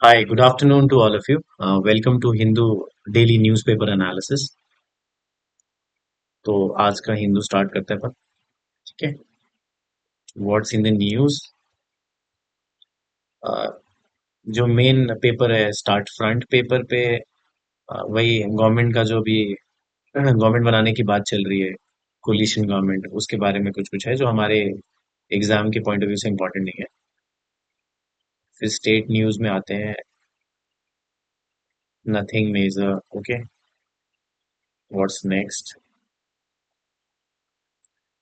Hi, good afternoon to all of you. Welcome to Hindu Daily Newspaper Analysis. तो आज का Hindu start करते हैं अपन, ठीक है। What's in the news. जो मेन पेपर है, स्टार्ट फ्रंट पेपर पे वही गवर्नमेंट का जो भी गवर्नमेंट बनाने की बात चल रही है, कोलिशन गवर्नमेंट, उसके बारे में कुछ कुछ है जो हमारे एग्जाम के पॉइंट ऑफ व्यू से इम्पोर्टेंट नहीं है। फिर स्टेट न्यूज़ में आते हैं, nothing major. Okay, what's next.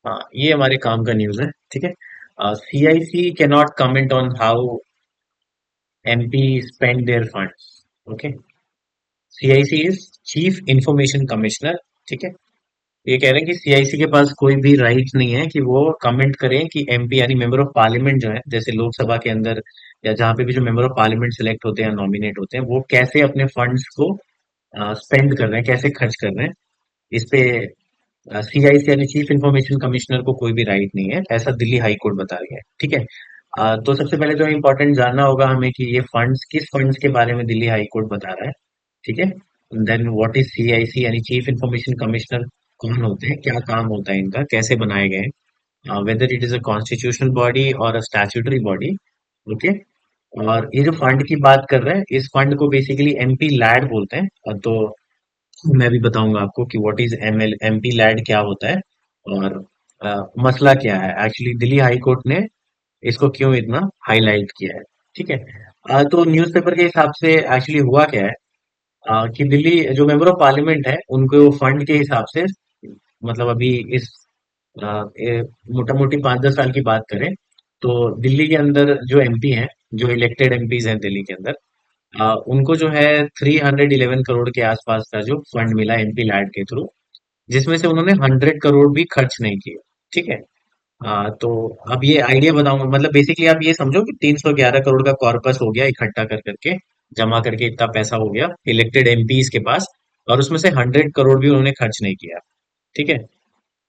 हाँ, ये हमारे काम का न्यूज़ है, ठीक है। CIC cannot comment on how MP spend their funds. Okay, CIC is chief information commissioner, ठीक है। ये कह रहे हैं कि CIC के पास कोई भी राइट नहीं है कि वो कमेंट करें कि MP यानी मेंबर ऑफ पार्लियामेंट जो है, जैसे लोकसभा के अंदर या जहाँ पे भी जो मेंबर ऑफ पार्लियामेंट सिलेक्ट होते हैं, नॉमिनेट होते हैं, वो कैसे अपने फंड्स को स्पेंड कर रहे हैं, कैसे खर्च कर रहे हैं। इस पे CIC यानी चीफ इंफॉर्मेशन कमिश्नर को कोई भी राइट नहीं है, ऐसा दिल्ली हाई कोर्ट बता रही है, ठीक है। तो सबसे पहले जो इम्पोर्टेंट जानना होगा हमें कि ये फंड्स किस फंड्स के बारे में दिल्ली हाई कोर्ट बता रहा है, ठीक है। देन व्हाट इज CIC यानी चीफ इंफॉर्मेशन कमिश्नर, कौन होते हैं, क्या काम होता है इनका, कैसे बनाए गए हैं, whether it is a constitutional body और अ स्टैट्यूटरी बॉडी। ओके, और ये जो फंड की बात कर रहे हैं, इस फंड को बेसिकली MP लैड बोलते हैं। तो मैं भी बताऊंगा आपको कि व्हाट इज MP लैड क्या होता है और मसला क्या है, एक्चुअली दिल्ली हाई कोर्ट ने इसको क्यों इतना हाईलाइट किया है, ठीक है। तो न्यूज़पेपर के हिसाब से एक्चुअली हुआ क्या है, कि दिल्ली जो मेंबर ऑफ पार्लियामेंट है उनको फंड के हिसाब से, मतलब अभी इस मोटा मोटी 5-10 साल की बात करें तो दिल्ली के अंदर जो MP हैं, जो इलेक्टेड MPs हैं दिल्ली के अंदर, उनको जो है 311 करोड़ के आसपास का जो फंड मिला MP लैड के थ्रू, जिसमें से उन्होंने 100 करोड़ भी खर्च नहीं किए, ठीक है। तो अब ये आइडिया बताऊंगा, मतलब बेसिकली आप ये समझो कि 311 करोड़ का कॉर्पस हो गया इकट्ठा कर करके, जमा करके इतना पैसा हो गया इलेक्टेड MPs के पास, और उसमें से 100 करोड़ भी उन्होंने खर्च नहीं किया, ठीक है।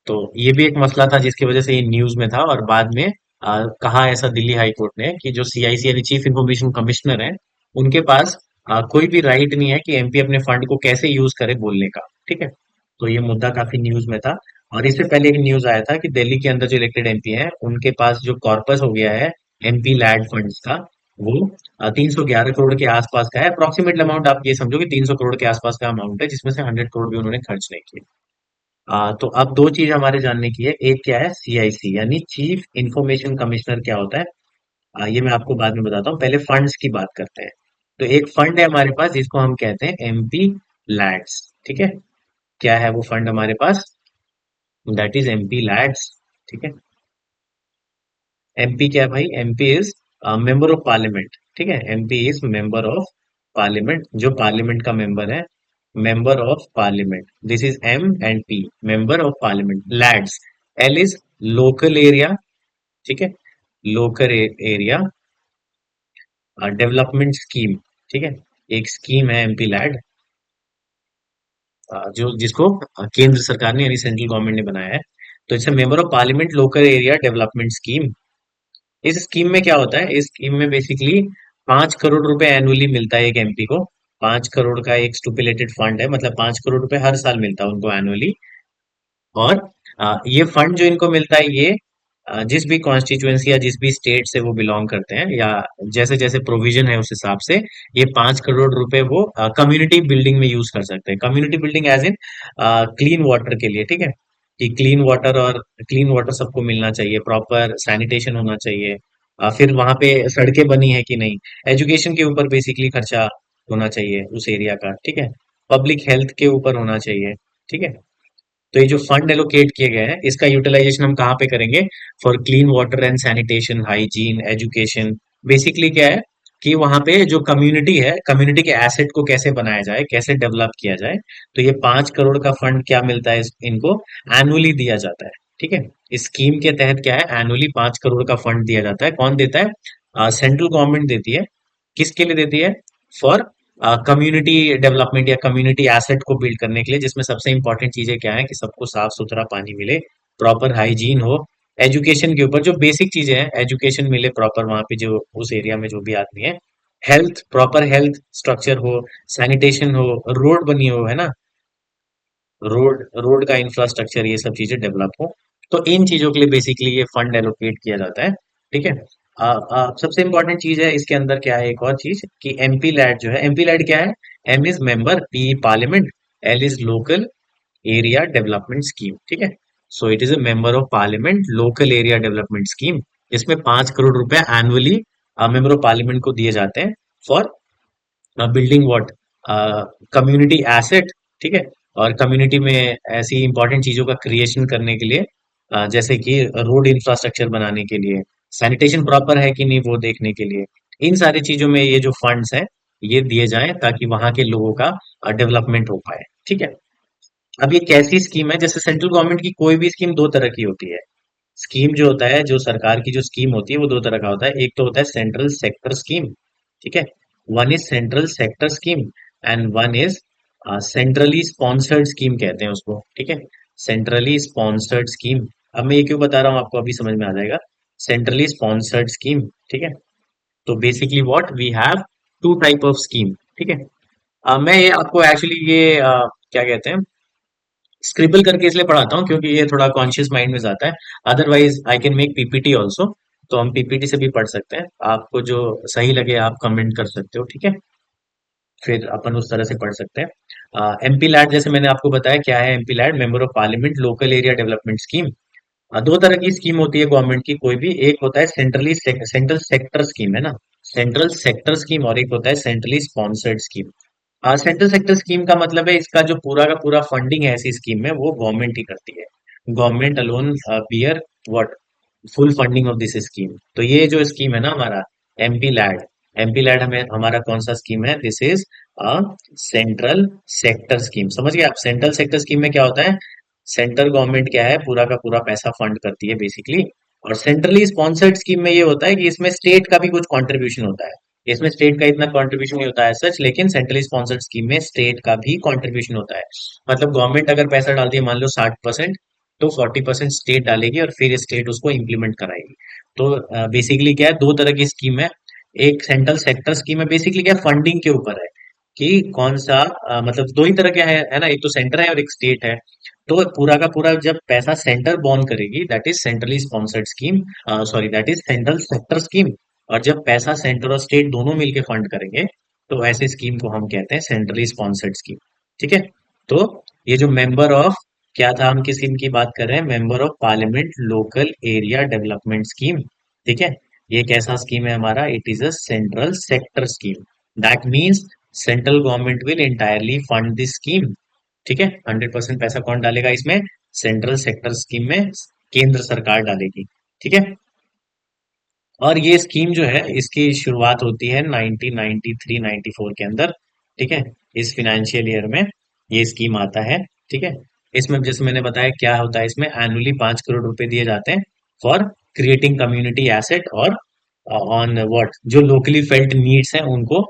तो ये भी एक मसला था जिसकी वजह से ये न्यूज में था, और बाद में कहा ऐसा दिल्ली हाई कोर्ट ने कि जो CIC यानी चीफ इंफॉर्मेशन कमिश्नर है, उनके पास कोई भी राइट नहीं है कि MP अपने फंड को कैसे यूज करे बोलने का, ठीक है। तो ये मुद्दा काफी न्यूज में था। और इससे पहले एक न्यूज आया था कि दिल्ली के अंदर जो इलेक्टेड MP हैं उनके पास जो कॉर्पस हो गया है MP लैड फंड्स का, वो 311 करोड़ के आसपास का है। अप्रोक्सीमेट अमाउंट आप ये समझो कि 300 करोड़ के आसपास का अमाउंट है, जिसमें से 100 करोड़ भी उन्होंने खर्च नहीं किए। तो अब दो चीज हमारे जानने की है, एक क्या है CIC यानी चीफ इंफॉर्मेशन कमिश्नर क्या होता है। ये मैं आपको बाद में बताता हूँ, पहले फंड्स की बात करते हैं। तो एक फंड है हमारे पास जिसको हम कहते हैं MP लैड्स, ठीक है। क्या है वो फंड हमारे पास, दैट इज MP लैड्स, ठीक है। MP क्या है भाई, MP is member of parliament, ठीक है। MP is member of parliament, जो पार्लियामेंट का मेंबर है, member of parliament, this is M and P, member of parliament. Lads, L is local area, ठीक है, लोकल एरिया डेवलपमेंट स्कीम, ठीक है। एक स्कीम है MP लैड, जो जिसको केंद्र सरकार ने यानी सेंट्रल गवर्नमेंट ने बनाया है। तो its member of parliament local area development scheme. इस स्कीम में क्या होता है, इस स्कीम में बेसिकली 5 करोड़ रुपए एनुअली मिलता है एक MP को। 5 करोड़ का एक स्टुपिलेटेड फंड है, मतलब 5 करोड़ रुपए हर साल मिलता है उनको एनुअली। और ये फंड जो इनको मिलता है, ये जिस भी कॉन्स्टिट्यूएंसी या जिस भी स्टेट से वो बिलोंग करते हैं, या जैसे जैसे प्रोविजन है उस हिसाब से ये 5 करोड़ रुपए वो कम्युनिटी बिल्डिंग में यूज कर सकते हैं। Community building as in clean water के लिए, ठीक है, कि क्लीन वाटर सबको मिलना चाहिए, प्रॉपर सैनिटेशन होना चाहिए। फिर वहां पे सड़कें बनी है कि नहीं, एजुकेशन के ऊपर बेसिकली खर्चा होना चाहिए उस एरिया का, ठीक है। पब्लिक हेल्थ के ऊपर होना चाहिए, ठीक है। तो ये जो फंड एलोकेट किए गए हैं, इसका यूटिलाइजेशन हम कहाँ पे करेंगे, for clean water and sanitation, hygiene, education. Basically क्या है कि वहां पे जो कम्युनिटी है, कम्युनिटी के एसेट को कैसे बनाया जाए, कैसे डेवलप किया जाए। तो ये 5 करोड़ का फंड क्या मिलता है इनको, एनुअली दिया जाता है, ठीक है। इस स्कीम के तहत क्या है, एनुअली 5 करोड़ का फंड दिया जाता है। कौन देता है, सेंट्रल गवर्नमेंट देती है। किसके लिए देती है, फॉर कम्युनिटी डेवलपमेंट या कम्युनिटी एसेट को बिल्ड करने के लिए, जिसमें सबसे इंपॉर्टेंट चीजें क्या है कि सबको साफ सुथरा पानी मिले, प्रॉपर हाइजीन हो, एजुकेशन के ऊपर जो बेसिक चीजें हैं, एजुकेशन मिले प्रॉपर वहां पे जो उस एरिया में जो भी आदमी है, हेल्थ, प्रॉपर हेल्थ स्ट्रक्चर हो, सैनिटेशन हो, रोड बनी हो, है ना, रोड रोड का इंफ्रास्ट्रक्चर, ये सब चीजें डेवलप हो। तो इन चीजों के लिए बेसिकली ये फंड एलोकेट किया जाता है। ठीक है। सबसे इंपॉर्टेंट चीज है इसके अंदर क्या है, एक और चीज कि एमपी लैड जो है, एमपी लैड क्या है, M is member, P parliament, L is local area development scheme. ठीक है। So it is a member of parliament local area development scheme. इसमें 5 करोड़ रुपए एनुअली मेंबर ऑफ पार्लियामेंट को दिए जाते हैं for building what, community asset. ठीक है। और कम्युनिटी में ऐसी इंपॉर्टेंट चीजों का क्रिएशन करने के लिए, जैसे कि रोड इंफ्रास्ट्रक्चर बनाने के लिए, सैनिटेशन प्रॉपर है कि नहीं वो देखने के लिए, इन सारी चीजों में ये जो फंड्स हैं ये दिए जाएं ताकि वहां के लोगों का डेवलपमेंट हो पाए। ठीक है। अब ये कैसी स्कीम है, जैसे सेंट्रल गवर्नमेंट की कोई भी स्कीम दो तरह की होती है। स्कीम जो होता है, जो सरकार की जो स्कीम होती है वो दो तरह का होता है। एक तो होता है सेंट्रल सेक्टर स्कीम। ठीक है। One is central sector scheme and one is centrally sponsored scheme कहते हैं उसको। ठीक है। Centrally sponsored scheme. अब मैं ये क्यों बता रहा हूँ आपको, अभी समझ में आ जाएगा। Centrally sponsored scheme. ठीक है। तो basically what we have two type of scheme. ठीक है। मैं ये आपको एक्चुअली ये क्या कहते हैं, स्क्रिबल करके इसलिए पढ़ाता हूँ क्योंकि ये थोड़ा कॉन्शियस माइंड में जाता है। Otherwise I can make PPT also. तो हम पीपीटी से भी पढ़ सकते हैं, आपको जो सही लगे आप कमेंट कर सकते हो। ठीक है। फिर अपन उस तरह से पढ़ सकते हैं। एमपी लैड जैसे मैंने आपको बताया क्या है, MP LAD member of parliament local area development scheme. दो तरह की स्कीम होती है गवर्नमेंट की कोई भी, एक होता है सेंट्रल सेक्टर स्कीम, है ना, सेंट्रल सेक्टर स्कीम, और एक होता है centrally sponsored scheme. Central sector scheme का मतलब है इसका जो पूरा का पूरा फंडिंग है ऐसी स्कीम में वो गवर्नमेंट ही करती है। Government alone bear what full funding of this scheme. तो ये जो स्कीम है ना हमारा एमपी लैड, एमपी लैड हमें हमारा कौन सा स्कीम है, this is a central sector scheme. समझ गए आप, सेंट्रल सेक्टर स्कीम में क्या होता है, सेंट्रल गवर्नमेंट क्या है पूरा का पूरा पैसा फंड करती है बेसिकली। और सेंट्रली स्पॉन्सर्ड स्कीम में ये होता है कि इसमें स्टेट का भी कुछ कंट्रीब्यूशन होता है। इसमें स्टेट का इतना कंट्रीब्यूशन नहीं होता है सच, लेकिन सेंट्रली स्पॉन्सर्ड स्कीम में स्टेट का भी कंट्रीब्यूशन होता है। मतलब गवर्नमेंट अगर पैसा डालती है मान लो 60%, तो 40% स्टेट डालेगी और फिर स्टेट उसको इम्प्लीमेंट कराएगी। तो बेसिकली क्या है, दो तरह की स्कीम है। एक सेंट्रल सेक्टर स्कीम है, बेसिकली क्या फंडिंग के ऊपर है कि कौन सा मतलब दो ही तरह के है ना, एक तो सेंटर है और एक स्टेट है। तो पूरा का पूरा जब पैसा सेंटर बॉर्न करेगी that is centrally sponsored scheme, sorry that is central sector scheme. और जब पैसा सेंटर और स्टेट दोनों मिलके फंड करेंगे तो ऐसे स्कीम को हम कहते हैं सेंट्रली स्पॉन्सर्ड स्कीम। ठीक है। तो ये जो मेंबर ऑफ, क्या था, हम किस स्कीम की बात कर रहे हैं, member of parliament local area development scheme. ठीक है। ये कैसा स्कीम है हमारा, it is a central sector scheme. That means central government will entirely fund this scheme. ठीक है। 100% पैसा कौन डालेगा इसमें, सेंट्रल सेक्टर स्कीम में केंद्र सरकार डालेगी। ठीक है। और ये स्कीम जो है इसकी शुरुआत होती है 1993-94 के अंदर। ठीक है। इस फिनेंशियल ईयर में ये स्कीम आता है। ठीक है। इसमें जैसे मैंने बताया क्या होता है, इसमें एनुअली 5 करोड़ रुपए दिए जाते हैं फॉर क्रिएटिंग कम्युनिटी एसेट और ऑन व्हाट जो लोकली फेल्ट नीड्स हैं उनको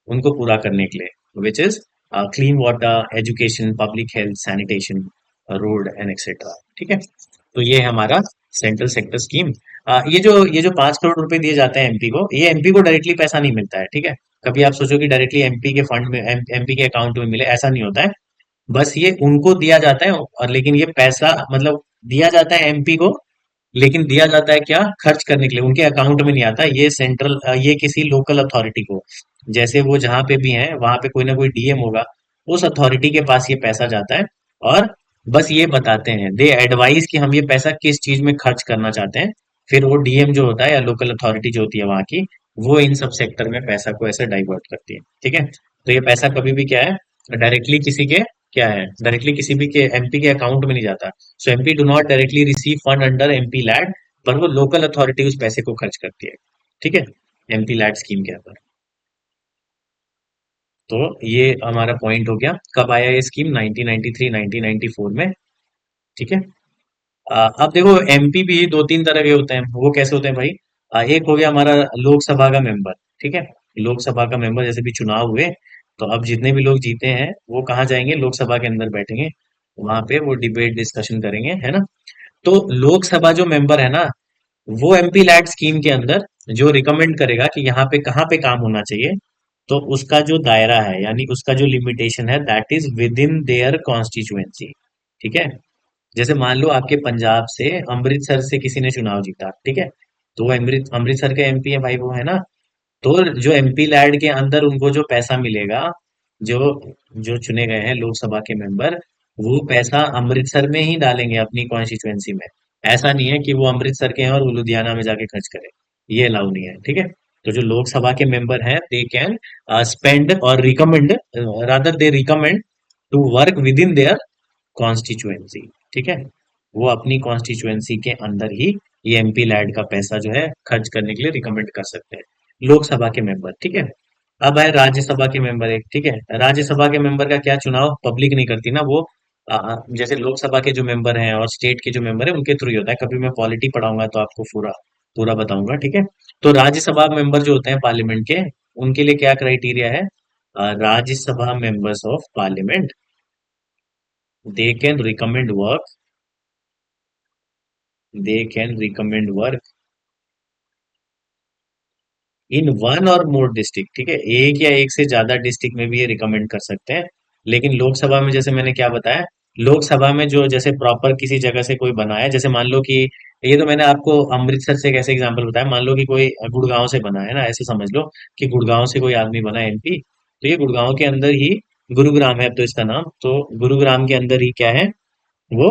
उनको पूरा करने के लिए, which is clean water, education, public health, sanitation, road and etcetera. ठीक है। तो ये है हमारा सेंट्रल सेक्टर स्कीम। ये जो 5 करोड़ रुपए दिए जाते हैं एमपी को, ये एमपी को डायरेक्टली पैसा नहीं मिलता है। ठीक है। कभी आप सोचो कि डायरेक्टली एमपी के फंड में, एमपी के अकाउंट में मिले, ऐसा नहीं होता है। बस ये उनको दिया जाता है, और लेकिन ये पैसा मतलब दिया जाता है एमपी को, लेकिन दिया जाता है क्या, खर्च करने के लिए, उनके अकाउंट में नहीं आता। ये सेंट्रल, ये किसी लोकल अथॉरिटी को, जैसे वो जहां पे भी हैं वहां पे कोई ना कोई डीएम होगा, उस अथॉरिटी के पास ये पैसा जाता है। और बस ये बताते हैं, दे एडवाइस कि हम ये पैसा किस चीज में खर्च करना चाहते हैं। फिर वो डीएम जो होता है या लोकल अथॉरिटी जो होती है वहां की, वो इन सब सेक्टर में पैसा को ऐसे डाइवर्ट करती है। ठीक है। तो ये पैसा कभी भी क्या है, डायरेक्टली किसी के, क्या है, डायरेक्टली किसी भी के एमपी के अकाउंट में नहीं जाता। So MP do not directly receive fund under MP LAD, पर वो लोकल अथॉरिटी उस पैसे को खर्च करती है। ठीक है। एमपी लैड स्कीम के अंदर। तो ये हमारा पॉइंट हो गया, कब आया ये स्कीम, 1993 1994 में। ठीक है। अब देखो एमपी भी दो तीन तरह के होते हैं, वो कैसे होते हैं भाई। एक हो गया हमारा लोकसभा का मेंबर। ठीक है। लोकसभा का मेंबर, जैसे भी चुनाव हुए तो अब जितने भी लोग जीते हैं वो कहाँ जाएंगे, लोकसभा के अंदर बैठेंगे, वहां पे वो डिबेट डिस्कशन करेंगे, है ना। तो लोकसभा जो मेंबर है ना, वो एमपी लैड स्कीम के अंदर जो रिकमेंड करेगा कि यहाँ पे कहाँ पे काम होना चाहिए, तो उसका जो दायरा है यानी उसका जो लिमिटेशन है that is with in their constituency. ठीक है। जैसे मान लो आपके पंजाब से अमृतसर से किसी ने चुनाव जीता, ठीक है, तो वो अमृतसर के एमपी है भाई, वो है ना। तो जो एमपी लैड के अंदर उनको जो पैसा मिलेगा, जो जो चुने गए हैं लोकसभा के मेंबर, वो पैसा अमृतसर में ही डालेंगे अपनी कॉन्स्टिट्यूएंसी में। ऐसा नहीं है कि वो अमृतसर के हैं और वो लुधियाना में जाके खर्च करें, ये अलाउ नहीं है। ठीक है। तो जो लोकसभा के मेंबर हैं दे कैन स्पेंड और recommend, rather they recommend to work within their constituency. ठीक है। वो अपनी कॉन्स्टिट्यूएंसी के अंदर ही ये एमपी लैड का पैसा जो है खर्च करने के लिए रिकमेंड कर सकते हैं लोकसभा के मेंबर। ठीक है। अब है राज्यसभा के मेंबर एक। ठीक है। राज्यसभा के मेंबर का क्या चुनाव पब्लिक नहीं करती ना, वो जैसे लोकसभा के जो मेंबर हैं और स्टेट के जो मेंबर है उनके थ्रू ही होता है। कभी मैं पॉलिटी पढ़ाऊंगा तो आपको पूरा पूरा बताऊंगा। ठीक है। तो राज्यसभा मेंबर जो होते हैं पार्लियामेंट के, उनके लिए क्या क्राइटेरिया है? Rajya Sabha members of parliament, they can recommend work, they can recommend work in one or more district. ठीक है। एक या एक से ज्यादा डिस्ट्रिक्ट में भी ये रिकमेंड कर सकते हैं। लेकिन लोकसभा में जैसे मैंने क्या बताया, लोकसभा में जो जैसे प्रॉपर किसी जगह से कोई बना है, जैसे मान लो कि ये तो मैंने आपको अमृतसर से एक ऐसे एग्जांपल बताया, मान लो कि कोई गुड़गांव से बना है ना, ऐसे समझ लो कि गुड़गांव से कोई आदमी बना है एमपी। तो ये गुड़गांव के अंदर ही, गुरुग्राम है अब तो इसका नाम, तो गुरुग्राम के अंदर ही क्या है वो,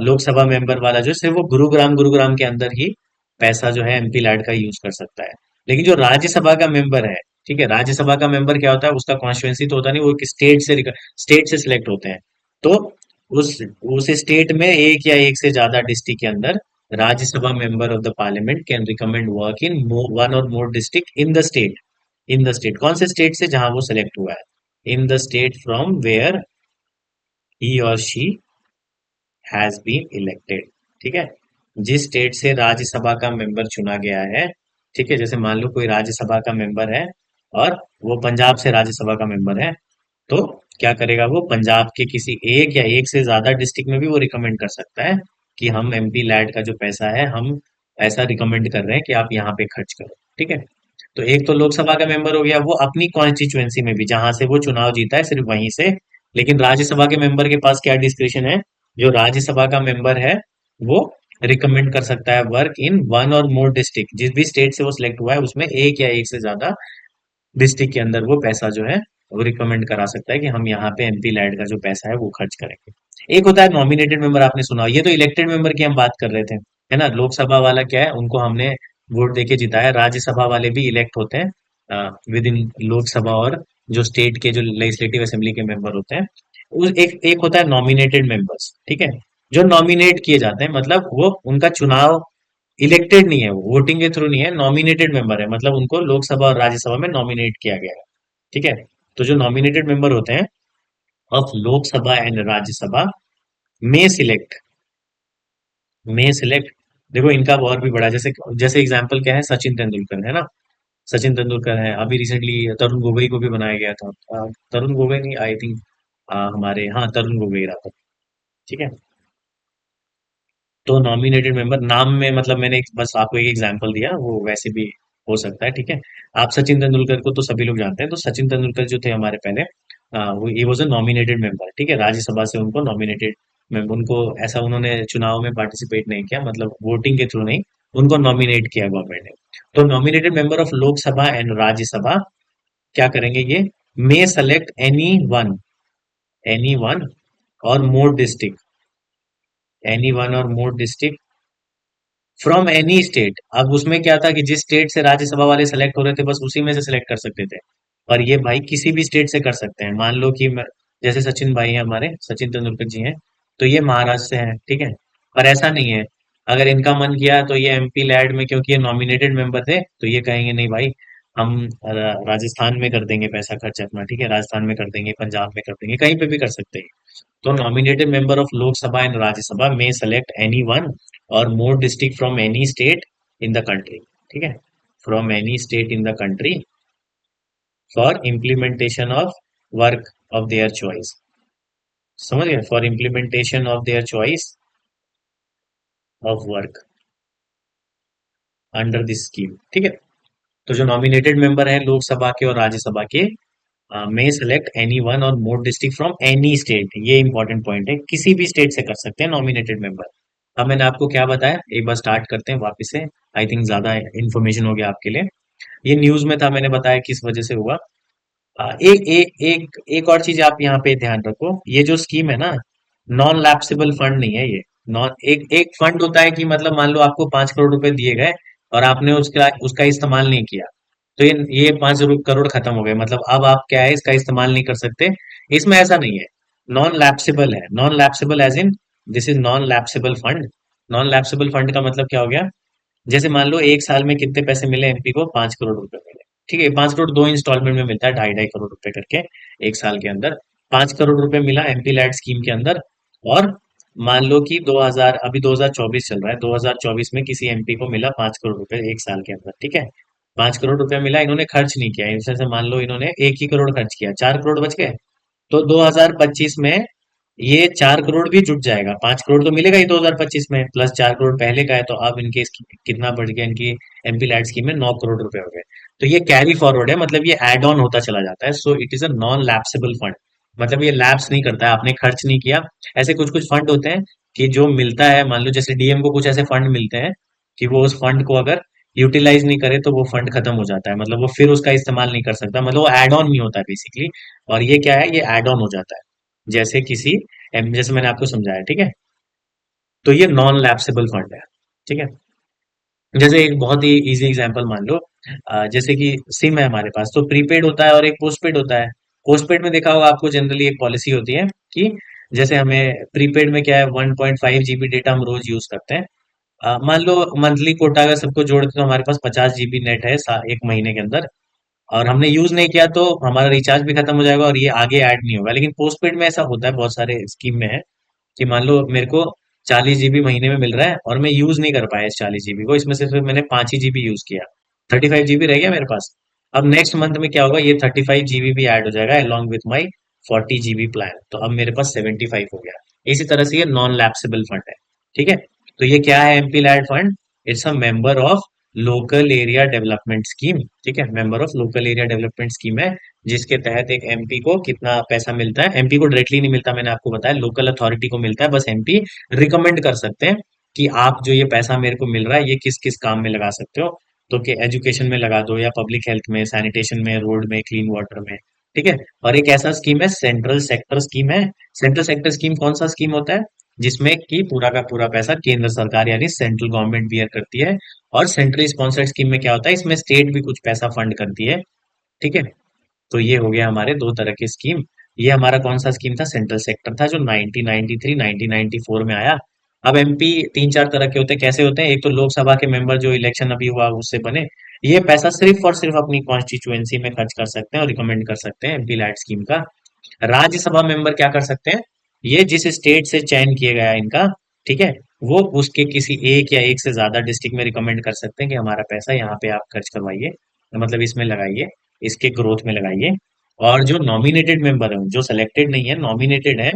लोकसभा मेंबर वाला जो सिर्फ वो गुरुग्राम गुरुग्राम के अंदर ही पैसा जो है एमपी लैड का यूज कर सकता है। लेकिन जो राज्यसभा का मेंबर है, ठीक है, राज्यसभा का मेंबर क्या होता है, उसका कॉन्स्टिट्यूंसी तो होता नहीं, वो एक स्टेट से सिलेक्ट होते हैं। तो उस उस स्टेट में एक या एक से ज्यादा डिस्ट्रिक्ट के अंदर Rajya Sabha member of the parliament can recommend work in one or more district in the state. In the state कौन से स्टेट से जहां वो सिलेक्ट हुआ है? In the state from where he or she has been elected. ठीक है। जिस स्टेट से राज्यसभा का मेंबर चुना गया है, ठीक है, जैसे मान लो कोई राज्यसभा का मेंबर है और वो पंजाब से राज्यसभा का मेंबर है, तो क्या करेगा वो पंजाब के किसी एक या एक से ज्यादा डिस्ट्रिक्ट में भी वो रिकमेंड कर सकता है कि हम एमपी लैड का जो पैसा है हम ऐसा रिकमेंड कर रहे हैं कि आप यहाँ पे खर्च करो। ठीक है। तो एक तो लोकसभा का मेंबर हो गया, वो अपनी कॉन्स्टिट्यूएंसी में भी जहां से वो चुनाव जीता है सिर्फ वहीं से। लेकिन राज्यसभा के मेंबर के पास क्या डिस्क्रिप्शन है? जो राज्यसभा का मेंबर है वो रिकमेंड कर सकता है work in one or more district, जिस भी स्टेट से वो सिलेक्ट हुआ है उसमें एक या एक से ज्यादा डिस्ट्रिक्ट के अंदर वो पैसा जो है वो रिकमेंड करा सकता है कि हम यहाँ पे एमपी लैड का जो पैसा है वो खर्च करेंगे। एक होता है नॉमिनेटेड मेंबर, आपने सुना, ये तो इलेक्टेड मेंबर की हम बात कर रहे थे, है ना। लोकसभा वाला क्या है, उनको हमने वोट देके जिताया। राज्यसभा वाले भी इलेक्ट होते हैं विद इन लोकसभा, और जो स्टेट के जो लेजिस्लेटिव असेंबली के मेंबर होते हैं उस एक एक होता है नॉमिनेटेड मेंबर्स। ठीक है। जो नॉमिनेट किए जाते हैं, मतलब वो उनका चुनाव इलेक्टेड नहीं है, वो वोटिंग के थ्रू नहीं है, नॉमिनेटेड मेंबर है, मतलब उनको लोकसभा और राज्यसभा में नॉमिनेट किया गया है। ठीक है। तो जो नॉमिनेटेड मेंबर होते हैं ऑफ लोकसभा एंड राज्यसभा में सिलेक्ट, में सिलेक्ट, देखो इनका और भी बड़ा, जैसे जैसे एग्जांपल क्या है, सचिन तेंदुलकर है ना। सचिन तेंदुलकर है, अभी रिसेंटली तरुण गोगोई को भी बनाया गया था। तरुण गोगोई नहीं, आई थिंक हमारे, हाँ, तरुण गोगोई रहा था। ठीक है। तो नॉमिनेटेड मेंबर नाम में, मतलब मैंने बस आपको एक एग्जांपल दिया, वो वैसे भी हो सकता है। ठीक है। आप सचिन तेंदुलकर को तो सभी लोग जानते हैं, तो सचिन तेंदुलकर जो थे हमारे पहले, वो ये वॉज अ नॉमिनेटेड मेंबर। ठीक है। राज्यसभा से उनको नॉमिनेटेड मेंबर, उनको ऐसा उन्होंने चुनाव में पार्टिसिपेट नहीं किया, मतलब वोटिंग के थ्रू नहीं, उनको नॉमिनेट किया गवर्नमेंट ने। तो nominated member of Lok Sabha and Rajya Sabha क्या करेंगे ये, मे select any one or more district, any one or more district from any state. अब उसमें क्या था कि जिस स्टेट से राज्यसभा वाले सेलेक्ट हो रहे थे बस उसी में से सिलेक्ट कर सकते थे, और ये भाई किसी भी स्टेट से कर सकते हैं। मान लो कि जैसे सचिन भाई हैं हमारे, सचिन तेंदुलकर जी हैं, तो ये महाराष्ट्र से हैं। ठीक है। पर ऐसा नहीं है, अगर इनका मन किया तो ये एमपी लैड में, क्योंकि ये नॉमिनेटेड मेंबर थे, तो ये कहेंगे नहीं भाई, हम राजस्थान में कर देंगे पैसा खर्च अपना। ठीक है। राजस्थान में कर देंगे, पंजाब में कर देंगे, कहीं पे भी कर सकते हैं। तो nominated member of Lok Sabha and Rajya Sabha may select any one or more district from any state in the country. ठीक है। From any state in the country for implementation of work of their choice. समझ गए? For implementation of their choice of work under this scheme. ठीक है। तो जो nominated member हैं लोकसभा के और राज्यसभा के, मे select any one or more district from any state, ये इंपॉर्टेंट पॉइंट है, किसी भी स्टेट से कर सकते हैं नॉमिनेटेड मेंबर। अब मैंने आपको क्या बताया, एक बार स्टार्ट करते हैं वापस से। आई थिंक ज्यादा इन्फॉर्मेशन हो गया आपके लिए। ये न्यूज में था, मैंने बताया किस वजह से हुआ। एक और चीज आप यहाँ पे ध्यान रखो, ये जो स्कीम है ना, नॉन लैप्सेबल फंड नहीं है ये। नॉन एक एक फंड होता है कि मतलब मान लो आपको 5 करोड़ रुपए दिए गए और आपने उसका उसका इस्तेमाल नहीं किया, तो ये 5 करोड़ खत्म हो गए, मतलब अब आप क्या है इसका इस्तेमाल नहीं कर सकते। इसमें ऐसा नहीं है, नॉन लैप्सेबल है। Non lapsable as in this is non lapsable fund. Non lapsable fund का मतलब क्या हो गया, जैसे मान लो एक साल में कितने पैसे मिले एमपी को, 5 करोड़ रुपए मिले। ठीक है, 5 करोड़ दो इंस्टॉलमेंट में मिलता है, 2.5 2.5 करोड़ रुपए करके एक साल के अंदर। 5 करोड़ रुपए मिला एमपी लैड स्कीम के अंदर। और मान लो कि 2000, अभी 2024 चल रहा है, 2024 में किसी एमपी को मिला 5 करोड़ रुपए एक साल के अंदर। ठीक है, 5 करोड़ रुपया मिला, इन्होंने खर्च नहीं किया, इनसे से मान लो इन्होंने 1 ही करोड़ खर्च किया, 4 करोड़ बच गए। तो 2025 में ये 4 करोड़ भी जुट जाएगा, 5 करोड़ तो मिलेगा ही 2025 में, प्लस 4 करोड़ पहले का है, तो अब इनके कितना बढ़ गया, इनकी एमपी लैड स्कीम में 9 करोड़ रुपए हो गए। तो ये कैरी फॉरवर्ड है, मतलब ये एड ऑन होता चला जाता है। So it is a non lapsable fund, मतलब ये लैप्स नहीं करता है, आपने खर्च नहीं किया। ऐसे कुछ कुछ फंड होते हैं कि जो मिलता है, मान लो जैसे डीएम को कुछ ऐसे फंड मिलते हैं कि वो उस फंड को अगर यूटिलाइज नहीं करे तो वो फंड खत्म हो जाता है, मतलब वो फिर उसका इस्तेमाल नहीं कर सकता, मतलब वो एड ऑन नहीं होता है बेसिकली। और ये क्या है, ये एड ऑन हो जाता है, जैसे किसी जैसे मैंने आपको समझाया। ठीक है, तो ये नॉन लैप्सेबल फंड है। ठीक है, जैसे एक बहुत ही इजी एग्जांपल मान लो, जैसे कि सिम है हमारे पास, तो प्रीपेड होता है और एक पोस्टपेड होता है। पोस्टपेड में देखा होगा आपको, जनरली एक पॉलिसी होती है कि जैसे हमें प्रीपेड में क्या है, 1.5 GB डेटा हम रोज यूज करते हैं। मान लो मंथली कोटा अगर सबको जोड़ के तो हमारे पास 50 GB नेट है एक महीने के अंदर, और हमने यूज नहीं किया तो हमारा रिचार्ज भी खत्म हो जाएगा और ये आगे ऐड नहीं होगा। लेकिन पोस्टपेड में ऐसा होता है, बहुत सारे स्कीम में है कि मान लो मेरे को 40 GB महीने में मिल रहा है और मैं यूज नहीं कर पाया इस 40 GB को, इसमें से सिर्फ मैंने 5 ही GB यूज किया, 35 GB रह गया मेरे पास। अब नेक्स्ट मंथ में क्या होगा, ये 35 GB भी ऐड हो जाएगा along with my 40 GB plan, तो अब मेरे पास 75 हो गया। इसी तरह से ये नॉन लैप्सेबल फंड है। ठीक है, तो ये क्या है, MP LAD fund, it's a member of local area development scheme. ठीक है, member of local area development scheme है, जिसके तहत एक एमपी को कितना पैसा मिलता है, एमपी को डायरेक्टली नहीं मिलता, मैंने आपको बताया लोकल अथॉरिटी को मिलता है, बस एमपी रिकमेंड कर सकते हैं कि आप जो ये पैसा मेरे को मिल रहा है ये किस किस काम में लगा सकते हो। तो कि एजुकेशन में लगा दो, या पब्लिक हेल्थ में, सैनिटेशन में, रोड में, क्लीन वाटर में। ठीक है, और एक ऐसा स्कीम है सेंट्रल सेक्टर स्कीम है। सेंट्रल सेक्टर स्कीम कौन सा स्कीम होता है, जिसमें कि पूरा का पूरा पैसा केंद्र सरकार यानी सेंट्रल गवर्नमेंट बियर करती है। और सेंट्रल स्पॉन्सर्ड स्कीम में क्या होता है, इसमें स्टेट भी कुछ पैसा फंड करती है। ठीक है, तो ये हो गया हमारे दो तरह के स्कीम। ये हमारा कौन सा स्कीम था, सेंट्रल सेक्टर था, जो 1993 1994 में आया। अब एमपी तीन चार तरह के होते हैं, कैसे होते हैं, एक तो लोकसभा के मेंबर जो इलेक्शन अभी हुआ उससे बने, ये पैसा सिर्फ और सिर्फ अपनी कॉन्स्टिट्यूएंसी में खर्च कर सकते हैं और रिकमेंड कर सकते हैं एमपी लैड स्कीम का। राज्यसभा मेंबर क्या कर सकते हैं, ये जिस स्टेट से चयन किया गया है इनका, ठीक है, वो उसके किसी एक या एक से ज्यादा डिस्ट्रिक्ट में रिकमेंड कर सकते हैं कि हमारा पैसा यहाँ पे आप खर्च करवाइए, मतलब इसमें लगाइए, इसके ग्रोथ में लगाइए। और जो नॉमिनेटेड मेंबर है, जो सेलेक्टेड नहीं है, नॉमिनेटेड है,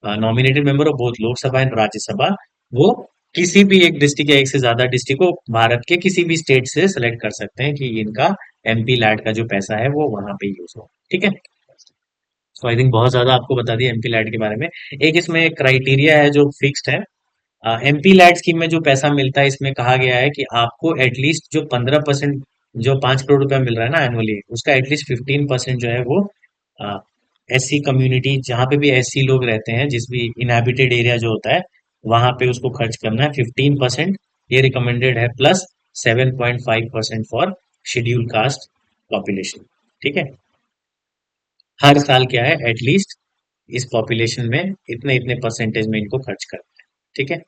nominated member of both Lok Sabha and Rajya Sabha, वो किसी भी एक डिस्ट्रिक्ट या एक से ज्यादा डिस्ट्रिक्ट को भारत के किसी भी स्टेट से सेलेक्ट कर सकते हैं कि इनका एमपी लैड का जो पैसा है वो वहां पे यूज हो। ठीक है, सो आई थिंक बहुत ज्यादा आपको बता दिया एमपी लैड के बारे में। एक इसमें क्राइटेरिया है जो फिक्स्ड है। एमपी लैड स्कीम में जो पैसा मिलता है, इसमें कहा गया है कि आपको एटलीस्ट जो 15%, जो 5 करोड़ रुपया मिल रहा है ना एनुअली, उसका एटलीस्ट 15% जो है वो एससी कम्युनिटी, जहाँ पे भी एससी लोग रहते हैं, जिस भी इनहेबिटेड एरिया जो होता है वहां पे उसको खर्च करना है 15%, ये रिकमेंडेड है, plus 7.5% for schedule caste population. ठीक है, हर साल क्या है, एटलीस्ट इस पॉपुलेशन में इतने इतने परसेंटेज में इनको खर्च करना है। ठीक है,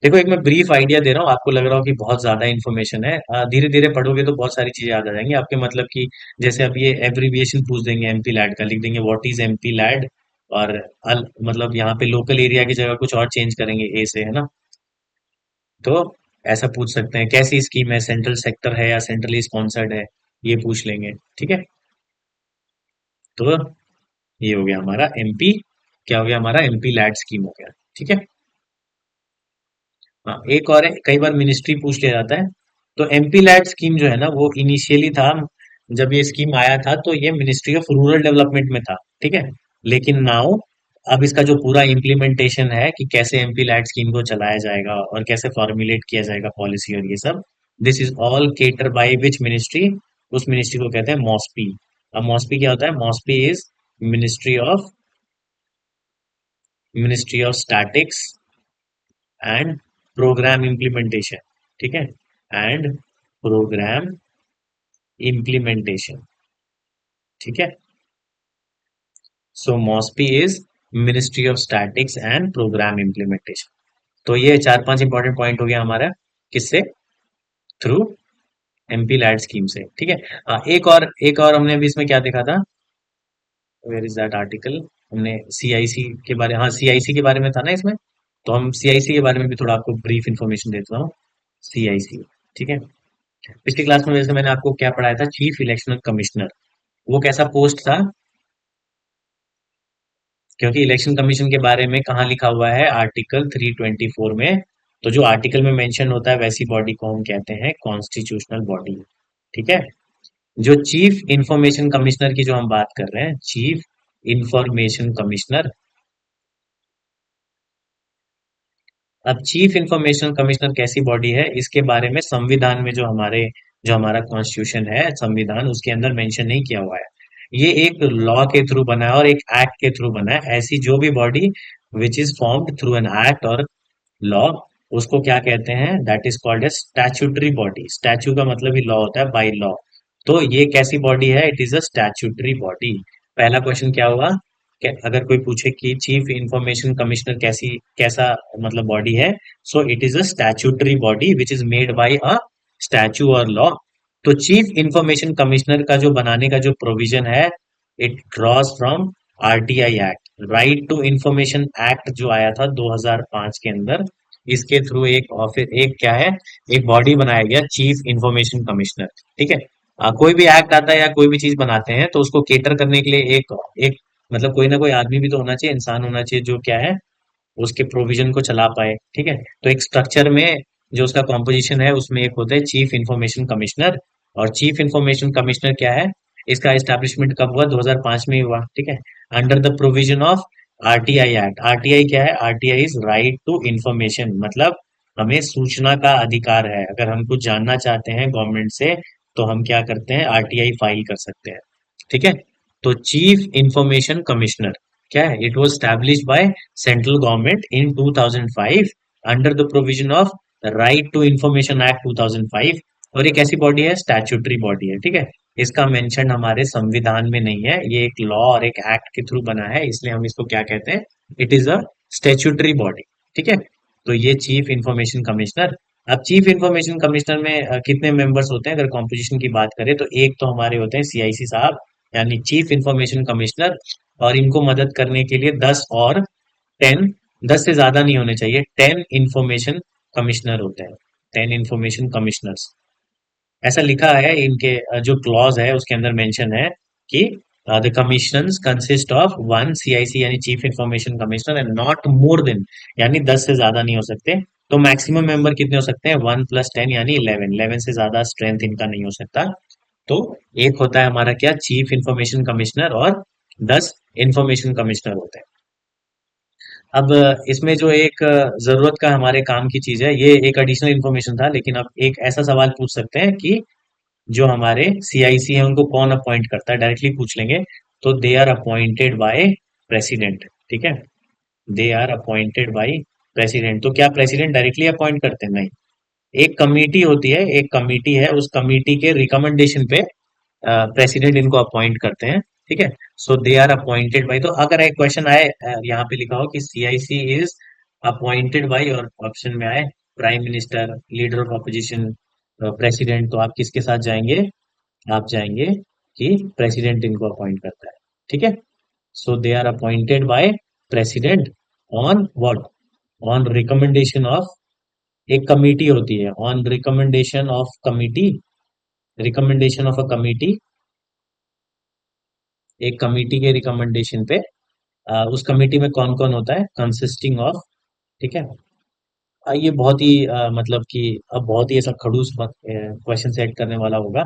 देखो एक मैं ब्रीफ आइडिया दे रहा हूँ, आपको लग रहा हो कि बहुत ज्यादा इन्फॉर्मेशन है, धीरे धीरे पढ़ोगे तो बहुत सारी चीजें याद आ जाएंगी आपके, मतलब कि जैसे अब ये एब्रीविएशन पूछ देंगे एमपी लैड का, लिख देंगे व्हाट इज एमपी लैड, और मतलब यहाँ पे लोकल एरिया की जगह कुछ और चेंज करेंगे ए से, है ना। तो ऐसा पूछ सकते हैं, कैसी स्कीम है, सेंट्रल सेक्टर है या सेंट्रली स्पॉन्सर्ड है, ये पूछ लेंगे। ठीक है, तो ये हो गया हमारा एमपी, क्या हो गया हमारा, एमपी लैड स्कीम हो गया। ठीक है, हाँ एक और है, कई बार मिनिस्ट्री पूछ लिया जाता है। तो एमपी लैड स्कीम जो है ना वो इनिशियली था, जब ये स्कीम आया था तो ये मिनिस्ट्री ऑफ रूरल डेवलपमेंट में था, ठीक है। लेकिन नाउ अब इसका जो पूरा इम्प्लीमेंटेशन है कि कैसे एमपी लैड स्कीम को चलाया जाएगा और कैसे फॉर्मुलेट किया जाएगा पॉलिसी और ये सब, this is all cater by which ministry, उस मिनिस्ट्री को कहते हैं मॉस्पी। अब मॉस्पी क्या होता है? MOSPI is ministry of ministry of statistics and programme implementation, ठीक है, एंड प्रोग्राम इम्प्लीमेंटेशन, ठीक है। So MOSPI is ministry of statistics and programme implementation. तो ये चार पांच इंपॉर्टेंट पॉइंट हो गया हमारा, किससे? थ्रू एमपी लैड स्कीम से, ठीक है। एक और हमने अभी इसमें क्या देखा था? Where is that article? हमने सीआईसी के बारे, हाँ सीआईसी के बारे में था ना इसमें। तो हम सीआईसी के बारे में भी थोड़ा आपको ब्रीफ इंफॉर्मेशन देता हूँ। सीआईसी, ठीक है। पिछली क्लास में वैसे मैंने आपको क्या पढ़ाया था? Chief election commissioner. वो कैसा पोस्ट था? क्योंकि इलेक्शन कमीशन के बारे में कहाँ लिखा हुआ है? आर्टिकल 324 में। तो जो आर्टिकल में मेंशन होता है वैसी बॉडी को हम कहते हैं कॉन्स्टिट्यूशनल बॉडी, ठीक है। जो चीफ इंफॉर्मेशन कमिश्नर की जो हम बात कर रहे हैं, चीफ इंफॉर्मेशन कमिश्नर। अब चीफ इंफॉर्मेशन कमिश्नर कैसी बॉडी है, इसके बारे में संविधान में जो हमारा कॉन्स्टिट्यूशन है, संविधान, उसके अंदर मेंशन नहीं किया हुआ है। ये एक लॉ के थ्रू बना है और एक एक्ट के थ्रू बना है। ऐसी जो भी body which is formed through an act और लॉ, उसको क्या कहते हैं? That is called as statutory body. Statue का मतलब ही लॉ होता है, बाय लॉ। तो ये कैसी बॉडी है? It is a statutory body. पहला क्वेश्चन क्या हुआ? अगर कोई पूछे कि चीफ इंफॉर्मेशन कमिश्नर कैसा मतलब बॉडी है, so it is a statutory body which is made by a statue और लॉ। तो चीफ इंफॉर्मेशन कमिश्नर का जो बनाने का जो प्रोविजन है, it draws from RTI act, right to information act, जो आया था 2005 के अंदर। इसके थ्रू एक ऑफिस, एक क्या है, एक बॉडी बनाया गया, चीफ इंफॉर्मेशन कमिश्नर, ठीक है। कोई भी एक्ट आता है या कोई भी चीज बनाते हैं तो उसको केटर करने के लिए एक एक मतलब कोई ना कोई आदमी भी तो होना चाहिए, इंसान होना चाहिए, जो क्या है, उसके प्रोविजन को चला पाए, ठीक है। तो एक स्ट्रक्चर में जो उसका कॉम्पोजिशन है उसमें एक होता है चीफ इंफॉर्मेशन कमिश्नर। और चीफ इंफॉर्मेशन कमिश्नर क्या है? इसका एस्टैब्लिशमेंट कब हुआ? 2005 में ही हुआ, ठीक है। Under the provision of RTI act. RTI क्या है? RTI is right to information, मतलब हमें सूचना का अधिकार है। अगर हम कुछ जानना चाहते हैं गवर्नमेंट से तो हम क्या करते हैं? आरटीआई फाइल कर सकते हैं, ठीक है। तो चीफ इंफॉर्मेशन कमिश्नर क्या है? It was established by central government in 2005 under the provision of right to information act 2005। और एक ऐसी बॉडी है, स्टैट्यूटरी बॉडी है, ठीक है। इसका मेंशन हमारे संविधान में नहीं है, ये एक लॉ और एक एक्ट के थ्रू बना है, इसलिए हम इसको क्या कहते हैं? It is a statutory body, ठीक है। तो ये चीफ इंफॉर्मेशन कमिश्नर। अब चीफ इंफॉर्मेशन कमिश्नर में कितने मेंबर्स होते हैं? अगर कॉम्पोजिशन की बात करें तो एक तो हमारे होते हैं सीआईसी साहब, यानी चीफ इंफॉर्मेशन कमिश्नर। और इनको मदद करने के लिए 10, 10 से ज्यादा नहीं होने चाहिए, 10 इंफॉर्मेशन कमिश्नर होते हैं, 10 इंफॉर्मेशन कमिश्नर्स। ऐसा लिखा है इनके जो क्लॉज है उसके अंदर मेंशन है कि the commissioners consist of one CIC यानी chief information commissioner and not more than, यानी 10 से ज्यादा नहीं हो सकते। तो मैक्सिमम मेंबर कितने हो सकते हैं? 1 + 10 यानी 11, 11 से ज्यादा स्ट्रेंथ इनका नहीं हो सकता। तो एक होता है हमारा क्या? चीफ इंफॉर्मेशन कमिश्नर, और 10 इंफॉर्मेशन कमिश्नर होते हैं। अब इसमें जो एक जरूरत का हमारे काम की चीज है, ये एक एडिशनल इन्फॉर्मेशन था, लेकिन अब एक ऐसा सवाल पूछ सकते हैं कि जो हमारे सीआईसी है उनको कौन अपॉइंट करता है? डायरेक्टली पूछ लेंगे। तो they are appointed by president, ठीक है। They are appointed by president. तो क्या प्रेसिडेंट डायरेक्टली अपॉइंट करते हैं? नहीं। एक कमिटी होती है, एक कमिटी है, उस कमिटी के रिकमेंडेशन पे प्रेसिडेंट इनको अपॉइंट करते हैं, ठीक है। So they are appointed bye. तो अगर एक क्वेश्चन आए, यहाँ पे लिखा हो कि सीआईसी इज अपॉइंटेड बाय, और ऑप्शन में आए prime minister, leader of opposition, president, तो आप किसके साथ जाएंगे? आप जाएंगे कि प्रेसिडेंट इनको अपॉइंट करता है, ठीक है। So they are appointed by president on what? On recommendation of, एक कमिटी होती है, on recommendation of committee, recommendation of a committee, एक कमिटी के रिकमेंडेशन पे। उस कमिटी में कौन कौन होता है? कंसिस्टिंग ऑफ, ठीक है, ये बहुत ही मतलब कि अब बहुत ही ऐसा खड़ूस क्वेश्चन सेट करने वाला होगा,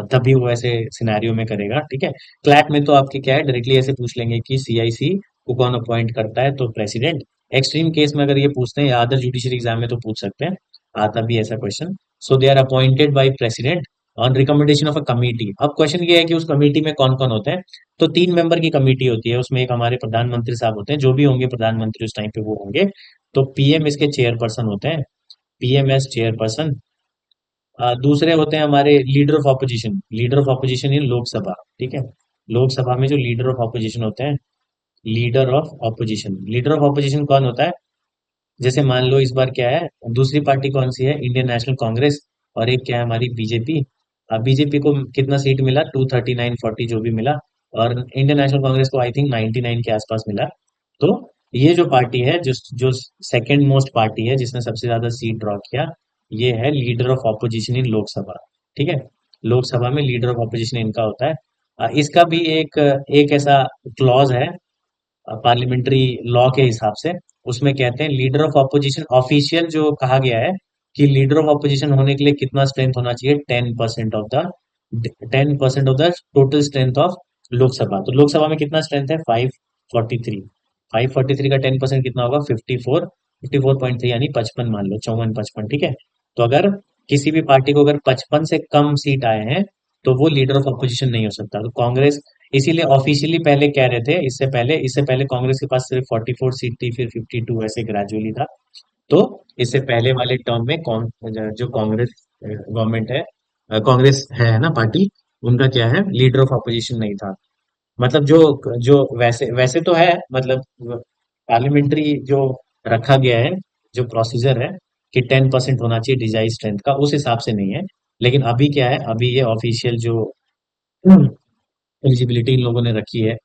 तभी वो ऐसे सिनेरियो में करेगा, ठीक है। क्लैट में तो आपके क्या है, डायरेक्टली ऐसे पूछ लेंगे कि सीआईसी को कौन अपॉइंट करता है, तो प्रेसिडेंट। एक्सट्रीम केस में अगर ये पूछते हैं, या अदर जुडिशरी एग्जाम में तो पूछ सकते हैं, आता भी ऐसा question. So they are appointed by president on recommendation of a committee. अब क्वेश्चन ये है कि उस कमेटी में कौन कौन होते हैं। तो 3 मेंबर की कमेटी होती है, उसमें एक हमारे प्रधानमंत्री साहब होते हैं, जो भी होंगे प्रधानमंत्री उस टाइम पे वो होंगे। तो पीएम इसके चेयरपर्सन होते हैं, पीएमएस चेयरपर्सन। दूसरे होते हैं हमारे leader of opposition, leader of opposition इन लोकसभा, ठीक है। लोकसभा में जो लीडर ऑफ ऑपोजिशन होते हैं, leader of opposition, leader of opposition कौन होता है? जैसे मान लो इस बार क्या है, दूसरी पार्टी कौन सी है, इंडियन नेशनल कांग्रेस, और एक क्या है हमारी बीजेपी। अब बीजेपी को कितना सीट मिला, 239-40 जो भी मिला, और इंडियन नेशनल कांग्रेस को आई थिंक 99 के आसपास मिला। तो ये जो पार्टी है, जो जो सेकेंड मोस्ट पार्टी है जिसने सबसे ज्यादा सीट ड्रॉ किया, ये है लीडर ऑफ ऑपोजिशन इन लोकसभा, ठीक है। लोकसभा में लीडर ऑफ ऑपोजिशन इनका होता है। इसका भी एक एक ऐसा क्लॉज है पार्लियामेंट्री लॉ के हिसाब से, उसमें कहते हैं लीडर ऑफ ऑपोजिशन ऑफिशियल जो कहा गया है कि लीडर ऑफ ऑपोजिशन होने के लिए कितना स्ट्रेंथ होना चाहिए, 10% of the total strength of Lok Sabha. तो लोकसभा में कितना स्ट्रेंथ है, 543। 543 का 10% कितना होगा, 54 यानी 55, मान लो 54-55, ठीक है। तो अगर किसी भी पार्टी को अगर 55 से कम सीट आए हैं, तो वो लीडर ऑफ अपोजिशन नहीं हो सकता। तो कांग्रेस इसीलिए ऑफिशियली पहले कह रहे थे, इससे पहले कांग्रेस के पास सिर्फ 44 सीट थी, फिर 52, ऐसे ग्रेजुअली था। तो इससे पहले वाले टर्म में कौन, जो कांग्रेस गवर्नमेंट है, कांग्रेस है ना पार्टी, उनका क्या है, लीडर ऑफ अपोजिशन नहीं था। मतलब जो जो वैसे वैसे तो है, मतलब पार्लियामेंट्री जो रखा गया है, जो प्रोसीजर है कि 10% होना चाहिए डिजाइन स्ट्रेंथ का, उस हिसाब से नहीं है। लेकिन अभी क्या है, अभी ये ऑफिशियल जो एलिजिबिलिटी इन लोगों ने रखी है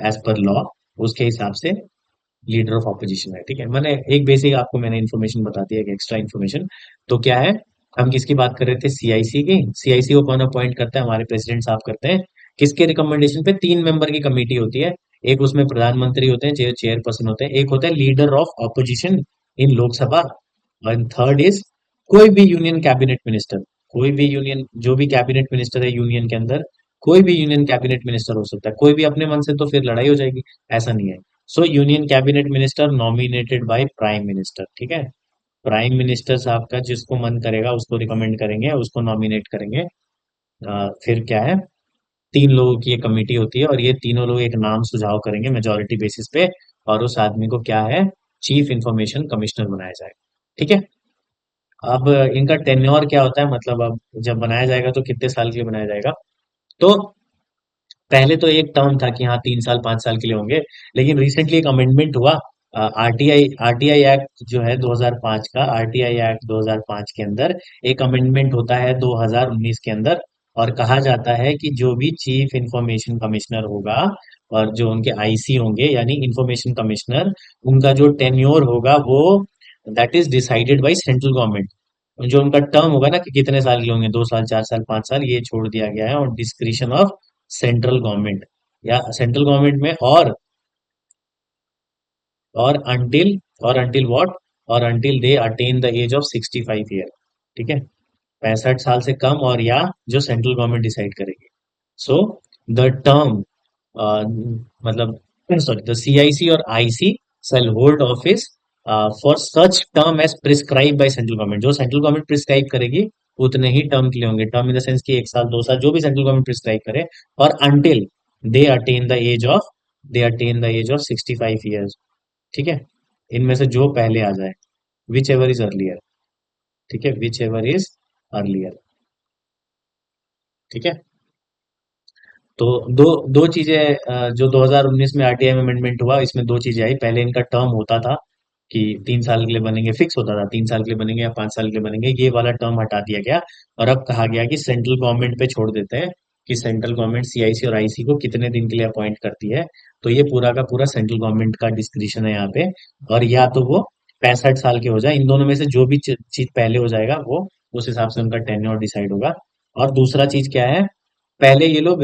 एज पर लॉ, उसके हिसाब से लीडर ऑफ ऑपोजिशन है, ठीक है। मैंने एक बेसिक आपको मैंने इन्फॉर्मेशन बता दी है, एक एक्स्ट्रा इन्फॉर्मेशन। तो क्या है, हम किसकी बात कर रहे थे, सीआईसी की। सीआईसी को कौन अपॉइंट करता है, हमारे प्रेसिडेंट साहब करते हैं। किसके रिकमेंडेशन पे, 3 मेंबर की कमेटी होती है। एक उसमें प्रधानमंत्री होते हैं, चेयरपर्सन होते हैं, एक होता है लीडर ऑफ ऑपोजिशन इन लोकसभा, और थर्ड इज कोई भी यूनियन कैबिनेट मिनिस्टर। कोई भी यूनियन, जो भी कैबिनेट मिनिस्टर है यूनियन के अंदर, कोई भी यूनियन कैबिनेट मिनिस्टर हो सकता है, कोई भी अपने मन से, तो फिर लड़ाई हो जाएगी, ऐसा नहीं है। सो union cabinet minister nominated by prime minister, ठीक है। प्राइम मिनिस्टर साहब का जिसको मन करेगा उसको रिकमेंड करेंगे, उसको नॉमिनेट करेंगे। फिर क्या है, 3 लोगों की एक कमेटी होती है, और ये तीनों लोग एक नाम सुझाव करेंगे मेजोरिटी बेसिस पे, और उस आदमी को क्या है, चीफ इंफॉर्मेशन कमिश्नर बनाया जाएगा, ठीक है। अब इनका टेन्योर क्या होता है, मतलब अब जब बनाया जाएगा तो कितने साल के लिए बनाया जाएगा। तो पहले तो एक टर्म था कि हाँ 3 साल 5 साल के लिए होंगे, लेकिन रिसेंटली एक अमेंडमेंट हुआ, आरटीआई एक्ट जो है 2005 का, आरटीआई एक्ट 2005 के अंदर एक अमेंडमेंट होता है 2019 के अंदर, और कहा जाता है कि जो भी चीफ इंफॉर्मेशन कमिश्नर होगा, और जो उनके आईसी होंगे यानी इंफॉर्मेशन कमिश्नर, उनका जो टेन्योर होगा वो that is decided by central government. जो उनका टर्म होगा ना कि कितने साल के होंगे, 2 साल 4 साल 5 साल, ये छोड़ दिया गया है और डिस्क्रिशन ऑफ सेंट्रल गवर्नमेंट, या सेंट्रल गवर्नमेंट में, और अंटिल और अंटिल व्हाट, और until they attain the age of 65 year, ठीक है। 65 साल से कम, और या जो सेंट्रल गवर्नमेंट डिसाइड करेगी। सो द टर्म, मतलब सॉरी, द सीआईसी और IC shall hold office for such term as prescribed by central government। जो सेंट्रल गवर्नमेंट प्रिस्क्राइब करेगी उतने ही टर्म के लिए होंगे, टर्म इन द सेंस कि 1 साल 2 साल, जो भी सेंट्रल गवर्नमेंट प्रिस्क्राइब करे, और until they attain the age of they attain the age of 65 years, ठीक है। इनमें से जो पहले आ जाए, विच एवर इज अर्लियर, ठीक है, विच एवर इज अर्लियर, ठीक है। तो दो दो चीजें, जो 2019 में आरटीआई में अमेंडमेंट हुआ, इसमें दो चीजें आई। पहले इनका टर्म होता था कि 3 साल के लिए बनेंगे, फिक्स होता था 3 साल के लिए बनेंगे या 5 साल के लिए बनेंगे, ये वाला टर्म हटा दिया गया। और अब कहा गया कि सेंट्रल गवर्नमेंट पे छोड़ देते हैं कि सेंट्रल गवर्नमेंट सीआईसी और आईसी को कितने दिन के लिए अपॉइंट करती है। तो ये पूरा का पूरा सेंट्रल गवर्नमेंट का डिस्क्रिशन है यहाँ पे। और या तो वो 65 साल के हो जाए, इन दोनों में से जो भी चीज पहले हो जाएगा वो, उस हिसाब से उनका टेन्योर डिसाइड होगा। और दूसरा चीज क्या है, पहले ये लोग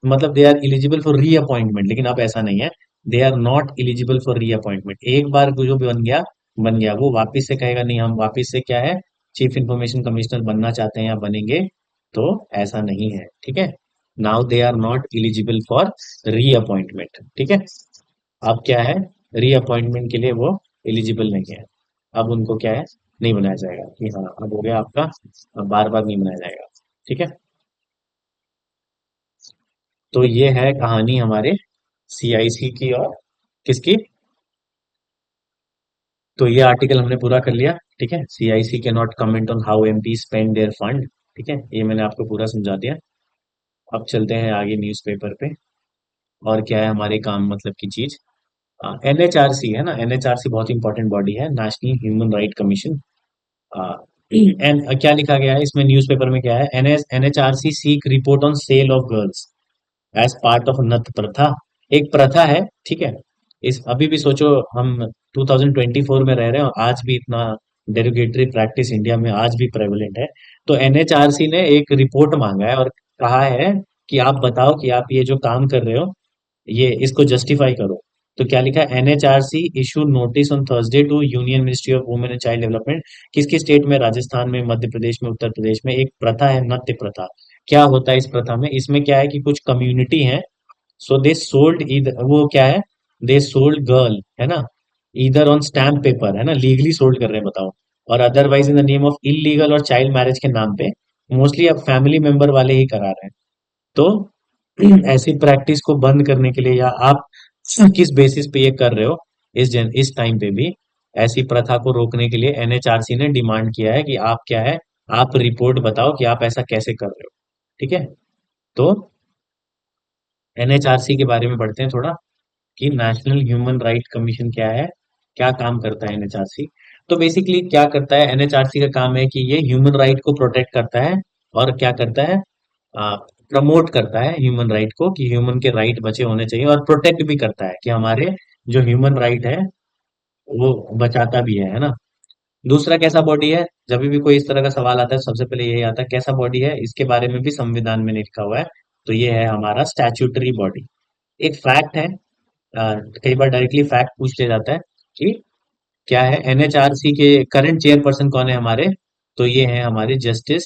मतलब they are eligible for reappointment, लेकिन अब ऐसा नहीं है। They are not eligible for reappointment, एक बार जो भी बन गया बन गया, वो वापस से कहेगा नहीं हम वापस से क्या है, चीफ इंफॉर्मेशन कमिश्नर बनना चाहते हैं या बनेंगे, तो ऐसा नहीं है, ठीक है। Now they are not eligible for reappointment, ठीक है। अब क्या है, रीअपॉइंटमेंट के लिए वो एलिजिबल नहीं है। अब उनको क्या है, नहीं बनाया जाएगा कि हाँ अब हो गया आपका, अब बार बार नहीं बनाया जाएगा, ठीक है। तो ये है कहानी हमारे सीआईसी की और किसकी। तो ये आर्टिकल हमने पूरा कर लिया, ठीक है। सीआईसी के not comment on how MP spend their fund, ठीक है, ये मैंने आपको पूरा समझा दिया। अब चलते हैं आगे न्यूज़पेपर पे, और क्या है हमारे काम मतलब की चीज। एनएचआरसी है ना, एनएचआरसी बहुत इंपॉर्टेंट बॉडी है, national human right commission. And क्या लिखा गया है इसमें न्यूज़पेपर में, क्या है, NHRC seek report on sale of girls as part of नत प्रथा। एक प्रथा है, ठीक है। इस अभी भी सोचो, हम 2024 में रह रहे हैं और आज भी इतना डेरोगेटरी प्रैक्टिस इंडिया में आज भी प्रेवलेंट है। तो एनएचआरसी ने एक रिपोर्ट मांगा है और कहा है कि आप बताओ कि आप ये जो काम कर रहे हो, ये इसको जस्टिफाई करो। तो क्या लिखा है, NHRC issue notice on Thursday to union ministry of women and child development. किसकी स्टेट में, राजस्थान में, मध्य प्रदेश में, उत्तर प्रदेश में एक प्रथा है, नृत्य प्रथा। क्या होता है इस प्रथा में, इसमें क्या है कि कुछ कम्युनिटी है, सो दे सोल्ड, वो क्या है, दे सोल्ड गर्ल है ना, इधर ऑन स्टैम्प पेपर है ना, लीगली सोल्ड कर रहे हैं बताओ, और otherwise in the name of illegal और चाइल्ड मैरिज के नाम पे, मोस्टली अब फैमिली मेंबर वाले ही करा रहे हैं। तो ऐसी प्रैक्टिस को बंद करने के लिए, या आप किस बेसिस पे ये कर रहे हो, इस टाइम पे भी ऐसी प्रथा को रोकने के लिए एनएचआरसी ने डिमांड किया है कि आप क्या है, आप रिपोर्ट बताओ कि आप ऐसा कैसे कर रहे हो, ठीक है। तो एनएचआरसी के बारे में पढ़ते हैं थोड़ा, कि नेशनल ह्यूमन राइट कमीशन क्या है, क्या काम करता है एनएचआरसी। तो बेसिकली क्या करता है, एनएचआरसी का काम है कि ये ह्यूमन राइट को प्रोटेक्ट करता है, और क्या करता है, प्रमोट करता है ह्यूमन राइट को, कि ह्यूमन के राइट बचे होने चाहिए, और प्रोटेक्ट भी करता है कि हमारे जो ह्यूमन राइट है वो बचाता भी है ना। दूसरा कैसा बॉडी है, जब भी कोई इस तरह का सवाल आता है सबसे पहले यही आता है कैसा बॉडी है, इसके बारे में भी संविधान में लिखा हुआ है। तो ये है हमारा स्टैट्यूटरी बॉडी। एक फैक्ट है, कई बार डायरेक्टली फैक्ट पूछ लिया जाता है कि क्या है, एनएचआरसी के करंट चेयरपर्सन कौन है हमारे, तो ये है हमारे जस्टिस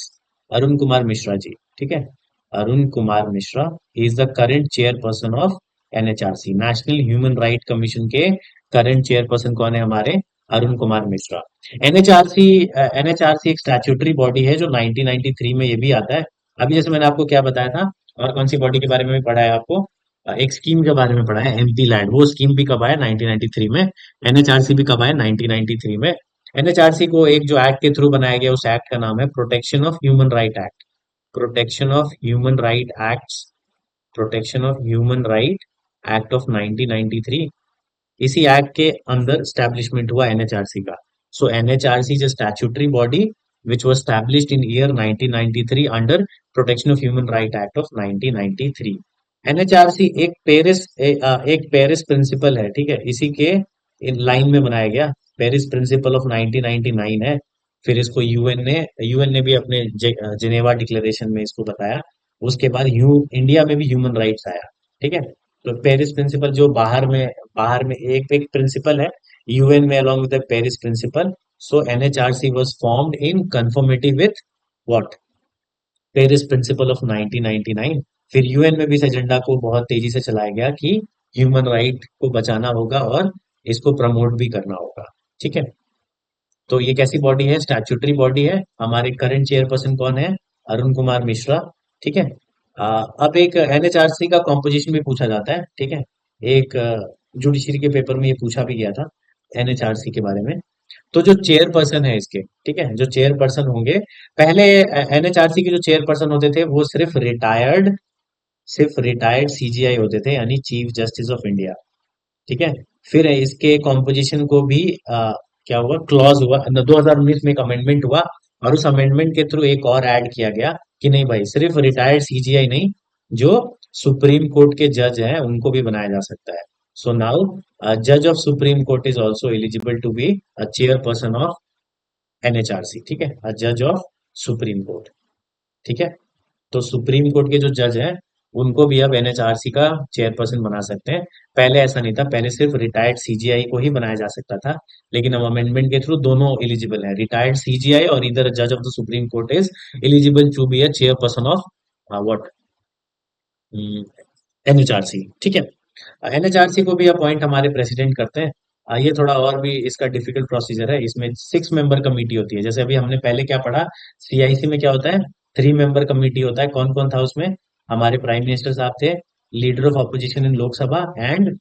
अरुण कुमार मिश्रा जी, ठीक है। Arun Kumar Mishra is the current chairperson of NHRC, national human right commission के करंट चेयरपर्सन कौन है हमारे, अरुण कुमार मिश्रा। एनएचआरसी, एनएचआरसी एक स्टैट्यूटरी बॉडी है जो 1993 में ये भी आता है। अभी जैसे मैंने आपको क्या बताया था, और कौन सी बॉडी के बारे में भी पढ़ा है आपको, एक स्कीम के बारे में पढ़ा है, एमपी लैंड, वो स्कीम भी कब आया, 1993 में। एनएचआरसी भी कब आया, 1993 में। एनएचआरसी को एक जो एक्ट के थ्रू बनाया गया, उस एक्ट का नाम है protection of human right act, protection of human right acts, protection of human right act of 1993। इसी एक्ट के अंदर स्टैब्लिशमेंट हुआ एनएचआरसी का। So NHRC is a statutory body which was established in year 1993 under protection of human right act of 1993। NHRC एक Paris principal है, ठीक है, इसी के इन लाइन में बनाया गया। पेरिस प्रिंसिपल ऑफ 1999 है। फिर इसको यूएन ने भी अपने जिनेवा डिक्लेरेशन में इसको बताया। उसके बाद इंडिया में भी ह्यूमन राइट्स आया, ठीक है। तो पेरिस प्रिंसिपल जो बाहर में एक प्रिंसिपल है, यूएन में along with the Paris principle. So NHRC was formed in conformity with what, Paris principle of 1999। फिर यूएन में भी इस एजेंडा को बहुत तेजी से चलाया गया कि ह्यूमन राइट को बचाना होगा और इसको प्रमोट भी करना होगा, ठीक है। तो ये कैसी बॉडी है, स्टैट्यूटरी बॉडी है। हमारे करंट चेयरपर्सन कौन है, अरुण कुमार मिश्रा, ठीक है। अब एक एनएचआरसी का कॉम्पोजिशन भी पूछा जाता है, ठीक है। एक जुडिशरी के पेपर में ये पूछा भी गया था एनएचआरसी के बारे में। तो जो चेयरपर्सन है इसके, ठीक है, जो चेयरपर्सन होंगे, पहले एनएचआरसी के जो चेयरपर्सन होते थे वो सिर्फ रिटायर्ड सीजीआई होते थे, यानी चीफ जस्टिस ऑफ इंडिया, ठीक है। फिर इसके कॉम्पोजिशन को भी क्या हुआ, क्लॉज हुआ, 2019 में एक अमेंडमेंट हुआ, और उस अमेंडमेंट के थ्रू एक और ऐड किया गया कि नहीं भाई, सिर्फ रिटायर्ड सीजीआई नहीं, जो सुप्रीम कोर्ट के जज हैं उनको भी बनाया जा सकता है। सो नाउ जज of supreme court is also eligible to be a chairperson of NHRC, ठीक है, अ जज ऑफ सुप्रीम कोर्ट, ठीक है। तो सुप्रीम कोर्ट के जो जज हैं उनको भी अब एनएचआरसी का चेयरपर्सन बना सकते हैं। पहले ऐसा नहीं था, पहले सिर्फ रिटायर्ड सीजीआई को ही बनाया जा सकता था, लेकिन अब अमेंडमेंट के थ्रू दोनों एलिजिबल है, रिटायर्ड सीजीआई और इधर जज of the supreme court is eligible to be a chairperson of what, NHRC. ठीक है। एनएचआरसी को भी अपॉइंट हमारे प्रेसिडेंट करते हैं। ये थोड़ा और भी इसका डिफिकल्ट प्रोसीजर है, इसमें 6 मेंबर कमेटी होती है, जैसे अभी हमने पहले क्या पढ़ा, सीआईसी में क्या होता है, 3 मेंबर कमेटी होता है। कौन कौन था उसमें, हमारे प्राइम मिनिस्टर साहब थे, leader of opposition in Lok Sabha and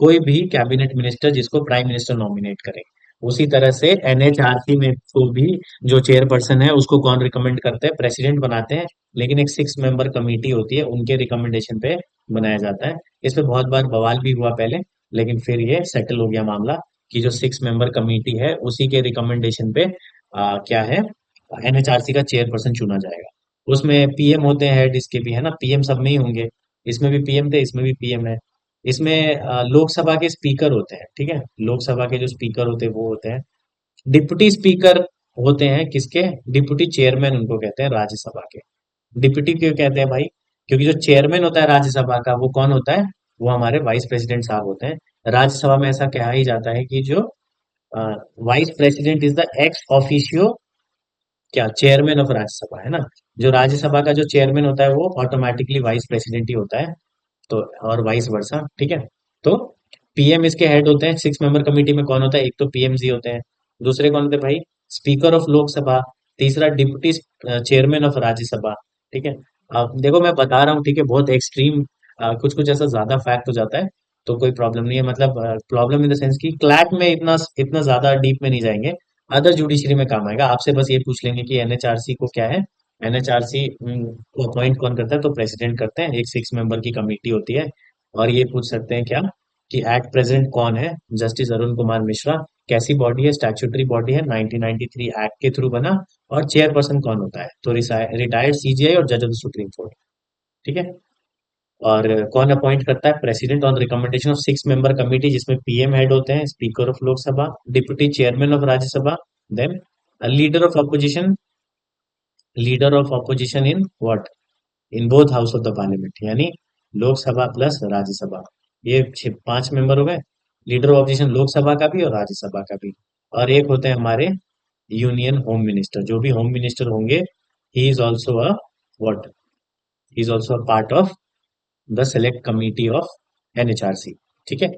कोई भी कैबिनेट मिनिस्टर जिसको प्राइम मिनिस्टर नॉमिनेट करे। उसी तरह से एनएचआरसी में को भी जो चेयरपर्सन है उसको कौन रिकमेंड करते हैं, प्रेसिडेंट बनाते हैं, लेकिन एक 6 मेंबर कमेटी होती है, उनके रिकमेंडेशन पे बनाया जाता है। इस पे बहुत बार बवाल भी हुआ पहले, लेकिन फिर ये सेटल हो गया मामला कि जो 6 मेंबर कमेटी है उसी के रिकमेंडेशन पे क्या है, एनएचआरसी का चेयरपर्सन चुना जाएगा। उसमें पीएम होते हैं, हेड इसके भी है ना, पीएम सब में ही होंगे, इसमें भी पीएम थे, इसमें भी पीएम है। इसमें लोकसभा के स्पीकर होते हैं, ठीक है, लोकसभा के जो स्पीकर होते हैं वो होते हैं। डिप्टी स्पीकर होते हैं किसके, डिप्टी चेयरमैन उनको कहते हैं राज्यसभा के। डिप्टी क्यों कहते हैं भाई, क्योंकि जो चेयरमैन होता है राज्यसभा का वो कौन होता है, वो हमारे वाइस प्रेसिडेंट साहब होते हैं। राज्यसभा में ऐसा कहा ही जाता है कि जो vice president is the ex officio क्या, चेयरमैन ऑफ राज्यसभा, है ना। जो राज्यसभा का जो चेयरमैन होता है वो ऑटोमेटिकली वाइस प्रेसिडेंट ही होता है। तो और वाइस वर्सा, ठीक है। तो पीएम इसके हेड होते हैं, 6 मेंबर कमेटी में कौन होता है, एक तो पीएमजी होते हैं, दूसरे कौन होते हैं भाई, स्पीकर ऑफ लोकसभा, तीसरा डिप्टी चेयरमैन ऑफ राज्यसभा। ठीक है। अब देखो मैं बता रहा हूँ, ठीक है, बहुत एक्सट्रीम, कुछ कुछ ऐसा ज्यादा फैक्ट हो जाता है तो कोई प्रॉब्लम नहीं है, मतलब प्रॉब्लम इन द सेंस कि क्लैट में इतना इतना ज्यादा डीप में नहीं जाएंगे, अदर जुडिशरी में काम आएगा। आपसे बस ये पूछ लेंगे कि एनएचआरसी को क्या है, एनएचआरसी को अपॉइंट कौन करता है, तो प्रेसिडेंट करते हैं, एक 6 मेंबर की कमेटी होती है। और ये पूछ सकते हैं क्या, कि एट प्रेजेंट कौन है, जस्टिस अरुण कुमार मिश्रा। कैसी बॉडी है, स्टैट्यूटरी बॉडी है, 1993 एक्ट के थ्रू बना। और चेयरपर्सन कौन होता है, तो रिटायर्ड सीजीआई और जज ऑफ द सुप्रीम कोर्ट। ठीक है। और कौन अपॉइंट करता है, president on recommendation of 6 member committee, जिसमें पीएम हेड होते हैं, speaker of Lok Sabha, deputy chairman of Rajya Sabha, then leader of opposition, leader of opposition in what, in both house of the parliament, यानी लोकसभा प्लस राज्यसभा। ये 5 मेंबर हो गए, leader of opposition Lok Sabha का भी और राज्यसभा का भी। और एक होते हैं हमारे यूनियन होम मिनिस्टर, जो भी होम मिनिस्टर होंगे, he is also a what, he is also a part of the select committee of NHRC. ठीक है।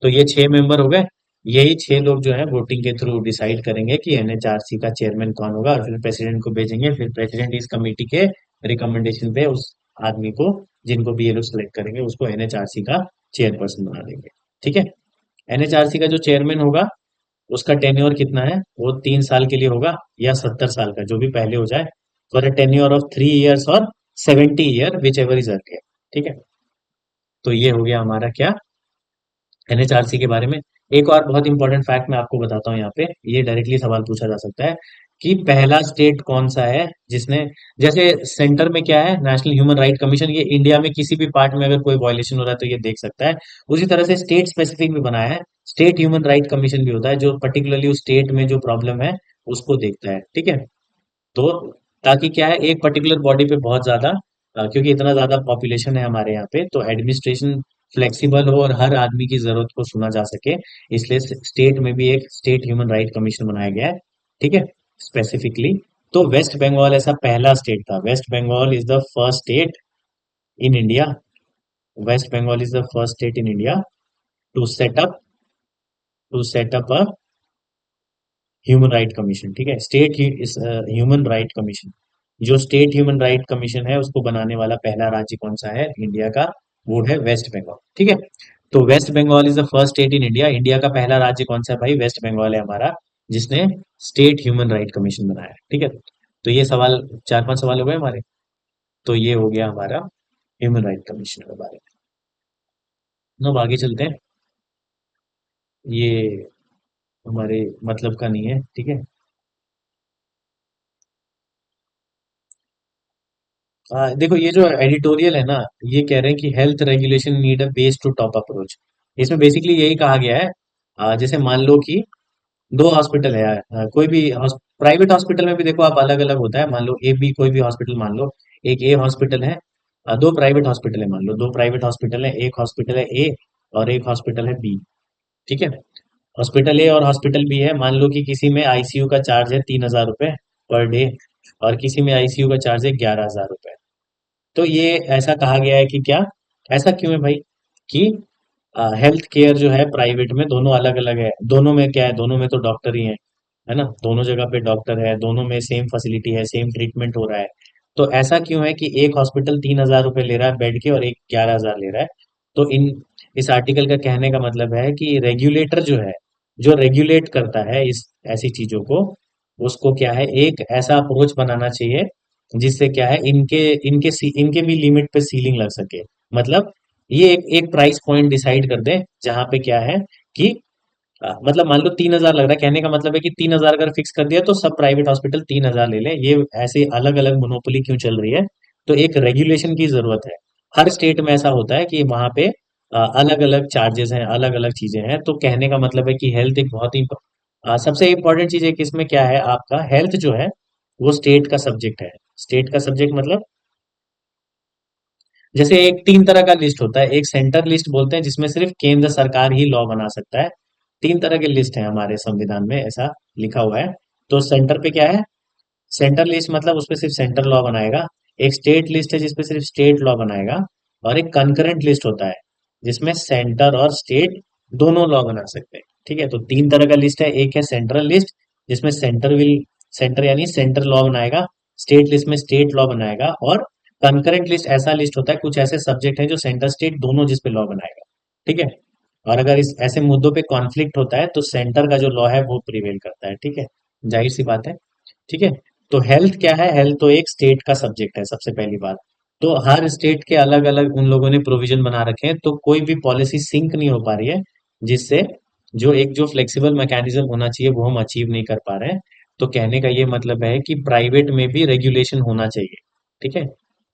तो ये 6 मेंबर हो गए, यही 6 लोग जो है वोटिंग के थ्रू डिसाइड करेंगे कि एनएचआरसी का चेयरमैन कौन होगा, और फिर प्रेसिडेंट को भेजेंगे, फिर प्रेसिडेंट इस कमेटी के रिकमेंडेशन पे उस आदमी को, जिनको भी ये लोग सेलेक्ट करेंगे, उसको एनएचआरसी का चेयरपर्सन बना देंगे। ठीक है। एनएचआरसी का जो चेयरमैन होगा उसका टेन्योर कितना है, वो 3 साल के लिए होगा या 70 साल का, जो भी पहले हो जाए, for a tenure of 3 years और 70 year, which ever is earlier. ठीक है। तो ये हो गया हमारा क्या, एनएचआरसी के बारे में। एक और बहुत इंपॉर्टेंट फैक्ट मैं आपको बताता हूँ यहाँ पे, ये डायरेक्टली सवाल पूछा जा सकता है कि पहला स्टेट कौन सा है जिसने, जैसे सेंटर में क्या है, नेशनल ह्यूमन राइट कमीशन, ये इंडिया में किसी भी पार्ट में अगर कोई वायलेशन हो रहा है तो ये देख सकता है। उसी तरह से स्टेट स्पेसिफिक भी बनाया है, स्टेट ह्यूमन राइट कमीशन भी होता है, जो पर्टिकुलरली उस स्टेट में जो प्रॉब्लम है उसको देखता है। ठीक है। तो ताकि क्या है, एक पर्टिकुलर बॉडी पे बहुत ज्यादा, क्योंकि इतना ज्यादा पॉपुलेशन है हमारे यहाँ पे, तो एडमिनिस्ट्रेशन फ्लेक्सिबल हो और हर आदमी की जरूरत को सुना जा सके, इसलिए स्टेट में भी एक स्टेट ह्यूमन राइट कमीशन बनाया गया है। ठीक है। स्पेसिफिकली, तो वेस्ट बंगाल ऐसा पहला स्टेट था, West Bengal is the first state in India, West Bengal is the first state in India to set up, to set up a human right commission. ठीक है। स्टेट ह्यूमन राइट कमीशन, जो state human right commission है उसको बनाने वाला पहला राज्य कौन सा है इंडिया का, वो है वेस्ट बंगाल। ठीक है। तो West Bengal is the first state in India, India का पहला राज्य कौन सा है भाई, वेस्ट बंगाल है हमारा, जिसने स्टेट ह्यूमन राइट कमीशन बनाया है। ठीक है। तो ये सवाल, 4-5 सवाल हो गए हमारे। तो ये हो गया हमारा ह्यूमन राइट कमीशन के बारे में। अब आगे चलते हैं, ये हमारे मतलब का नहीं है। ठीक है। देखो ये जो एडिटोरियल है ना, ये कह रहे हैं कि health regulation need a base to top approach. इसमें बेसिकली यही कहा गया है, जैसे मान लो कि 2 हॉस्पिटल है, कोई भी प्राइवेट हॉस्पिटल में भी देखो आप अलग अलग होता है, मान लो ए बी कोई भी हॉस्पिटल मान लो, एक ए हॉस्पिटल है, दो प्राइवेट हॉस्पिटल है, मान लो दो प्राइवेट हॉस्पिटल है, एक हॉस्पिटल है ए और एक हॉस्पिटल है बी। ठीक है। हॉस्पिटल ए और हॉस्पिटल बी है, मान लो कि किसी में आईसीयू का चार्ज है 3,000 रुपये पर डे और किसी में आईसीयू का चार्ज है 11,000 रुपये। तो ये ऐसा कहा गया है कि क्या, ऐसा क्यों है भाई, कि हेल्थ केयर जो है प्राइवेट में दोनों अलग अलग है, दोनों में क्या है, दोनों में तो डॉक्टर ही है ना, दोनों जगह पे डॉक्टर है, दोनों में सेम फैसिलिटी है, सेम ट्रीटमेंट हो रहा है। तो ऐसा क्यों है कि एक हॉस्पिटल 3,000 रुपये ले रहा है बेड के और एक 11,000 ले रहा है। तो इस आर्टिकल का कहने का मतलब है कि रेगुलेटर जो है, जो रेगुलेट करता है इस ऐसी चीजों को, उसको क्या है, एक ऐसा अप्रोच बनाना चाहिए जिससे क्या है, इनके भी लिमिट पे सीलिंग लग सके। मतलब ये एक प्राइस पॉइंट डिसाइड कर दे जहां पे क्या है कि मतलब मान लो 3,000 लग रहा है, कहने का मतलब है कि 3,000 अगर फिक्स कर दिया तो सब प्राइवेट हॉस्पिटल 3,000 ले लें। ये ऐसे अलग अलग मोनोपोली क्यों चल रही है, तो एक रेगुलेशन की जरूरत है। हर स्टेट में ऐसा होता है कि वहां पे अलग अलग चार्जेस हैं, अलग अलग चीजें हैं। तो कहने का मतलब है कि हेल्थ एक बहुत ही सबसे इम्पोर्टेंट चीज है कि इसमें क्या है, आपका हेल्थ जो है वो स्टेट का सब्जेक्ट है। स्टेट का सब्जेक्ट मतलब, जैसे एक तीन तरह का लिस्ट होता है, एक सेंटर लिस्ट बोलते हैं जिसमें सिर्फ केंद्र सरकार ही लॉ बना सकता है। तीन तरह के लिस्ट है हमारे संविधान में, ऐसा लिखा हुआ है। तो सेंटर पे क्या है, सेंटर लिस्ट मतलब उसपे सिर्फ सेंटर लॉ बनाएगा। एक स्टेट लिस्ट है जिसपे सिर्फ स्टेट लॉ बनाएगा। और एक कंकरेंट लिस्ट होता है जिसमें सेंटर और स्टेट दोनों लॉ बना सकते हैं। ठीक है, तो तीन तरह का लिस्ट है। एक है सेंट्रल लिस्ट जिसमें सेंटर यानी सेंटर लॉ बनाएगा, स्टेट लिस्ट में स्टेट लॉ बनाएगा, और कंकरेंट लिस्ट ऐसा लिस्ट होता है, कुछ ऐसे सब्जेक्ट है जो सेंटर स्टेट दोनों जिसपे लॉ बनाएगा। ठीक है। और अगर इस ऐसे मुद्दों पे कॉन्फ्लिक्ट होता है तो सेंटर का जो लॉ है वो प्रिवेल करता है। ठीक है, जाहिर सी बात है। ठीक है। तो हेल्थ क्या है, हेल्थ तो एक स्टेट का सब्जेक्ट है, सबसे पहली बात। तो हर स्टेट के अलग अलग उन लोगों ने प्रोविजन बना रखे हैं, तो कोई भी पॉलिसी सिंक नहीं हो पा रही है, जिससे जो फ्लेक्सिबल मैकेनिज्म होना चाहिए वो हम अचीव नहीं कर पा रहे हैं। तो कहने का ये मतलब है कि प्राइवेट में भी रेगुलेशन होना चाहिए। ठीक है,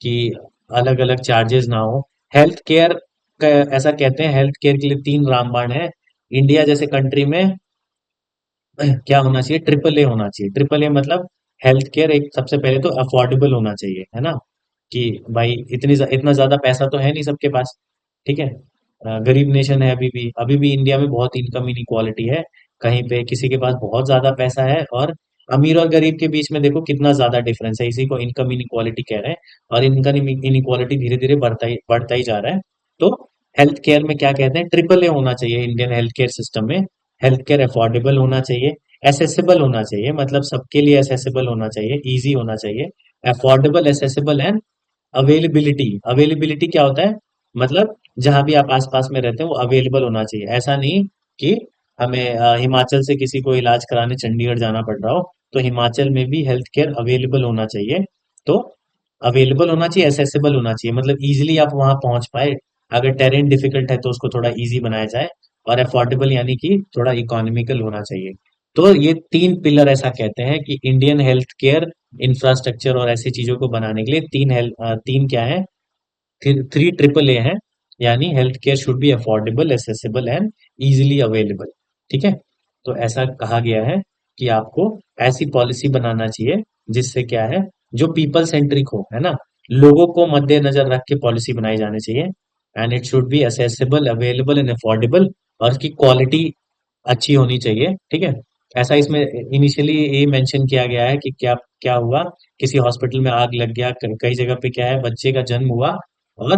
कि अलग अलग चार्जेस ना हो। हेल्थ केयर का, ऐसा कहते हैं हेल्थ केयर के लिए तीन रामबाण है इंडिया जैसे कंट्री में। क्या होना चाहिए, ट्रिपल ए होना चाहिए। ट्रिपल ए मतलब हेल्थ केयर एक, सबसे पहले तो अफोर्डेबल होना चाहिए, है ना, कि भाई इतना ज्यादा पैसा तो है नहीं सबके पास। ठीक है। गरीब नेशन है, अभी भी इंडिया में बहुत इनकम इनइक्वालिटी है। कहीं पे किसी के पास बहुत ज्यादा पैसा है और अमीर और गरीब के बीच में देखो कितना ज्यादा डिफरेंस है, इसी को इनकम इनइक्वालिटी कह रहे हैं। और इनकम इनइक्वालिटी धीरे धीरे बढ़ता ही जा रहा है। तो हेल्थ केयर में क्या कहते हैं, ट्रिपल ए होना चाहिए इंडियन हेल्थ केयर सिस्टम में। हेल्थ केयर अफोर्डेबल होना चाहिए, एसेसिबल होना चाहिए, मतलब सबके लिए एसेसिबल होना चाहिए, इजी होना चाहिए। Affordable, accessible and availability. Availability क्या होता है, मतलब जहां भी आप आसपास में रहते हैं वो अवेलेबल होना चाहिए। ऐसा नहीं कि हमें हिमाचल से किसी को इलाज कराने चंडीगढ़ जाना पड़ रहा हो, तो हिमाचल में भी हेल्थ केयर अवेलेबल होना चाहिए। तो अवेलेबल होना चाहिए, एसेसिबल होना चाहिए, मतलब इजीली आप वहां पहुंच पाए। अगर टेरेन डिफिकल्ट है तो उसको थोड़ा इजी बनाया जाए। और अफोर्डेबल यानी कि थोड़ा इकोनॉमिकल होना चाहिए। तो ये तीन पिलर ऐसा कहते हैं कि इंडियन हेल्थ केयर इंफ्रास्ट्रक्चर और ऐसी चीजों को बनाने के लिए तीन क्या है, थ्री ट्रिपल ए है। यानी health care should be affordable, accessible and easily available. ठीक है। तो ऐसा कहा गया है कि आपको ऐसी पॉलिसी बनाना चाहिए जिससे क्या है, जो पीपल सेंट्रिक हो, है ना, लोगों को मद्देनजर रख के पॉलिसी बनाई जानी चाहिए। And it should be accessible, available and affordable. और उसकी क्वालिटी अच्छी होनी चाहिए। ठीक है। ऐसा इसमें इनिशियली ये मेंशन किया गया है कि क्या क्या हुआ, किसी हॉस्पिटल में आग लग गया, कई जगह पे क्या है, बच्चे का जन्म हुआ और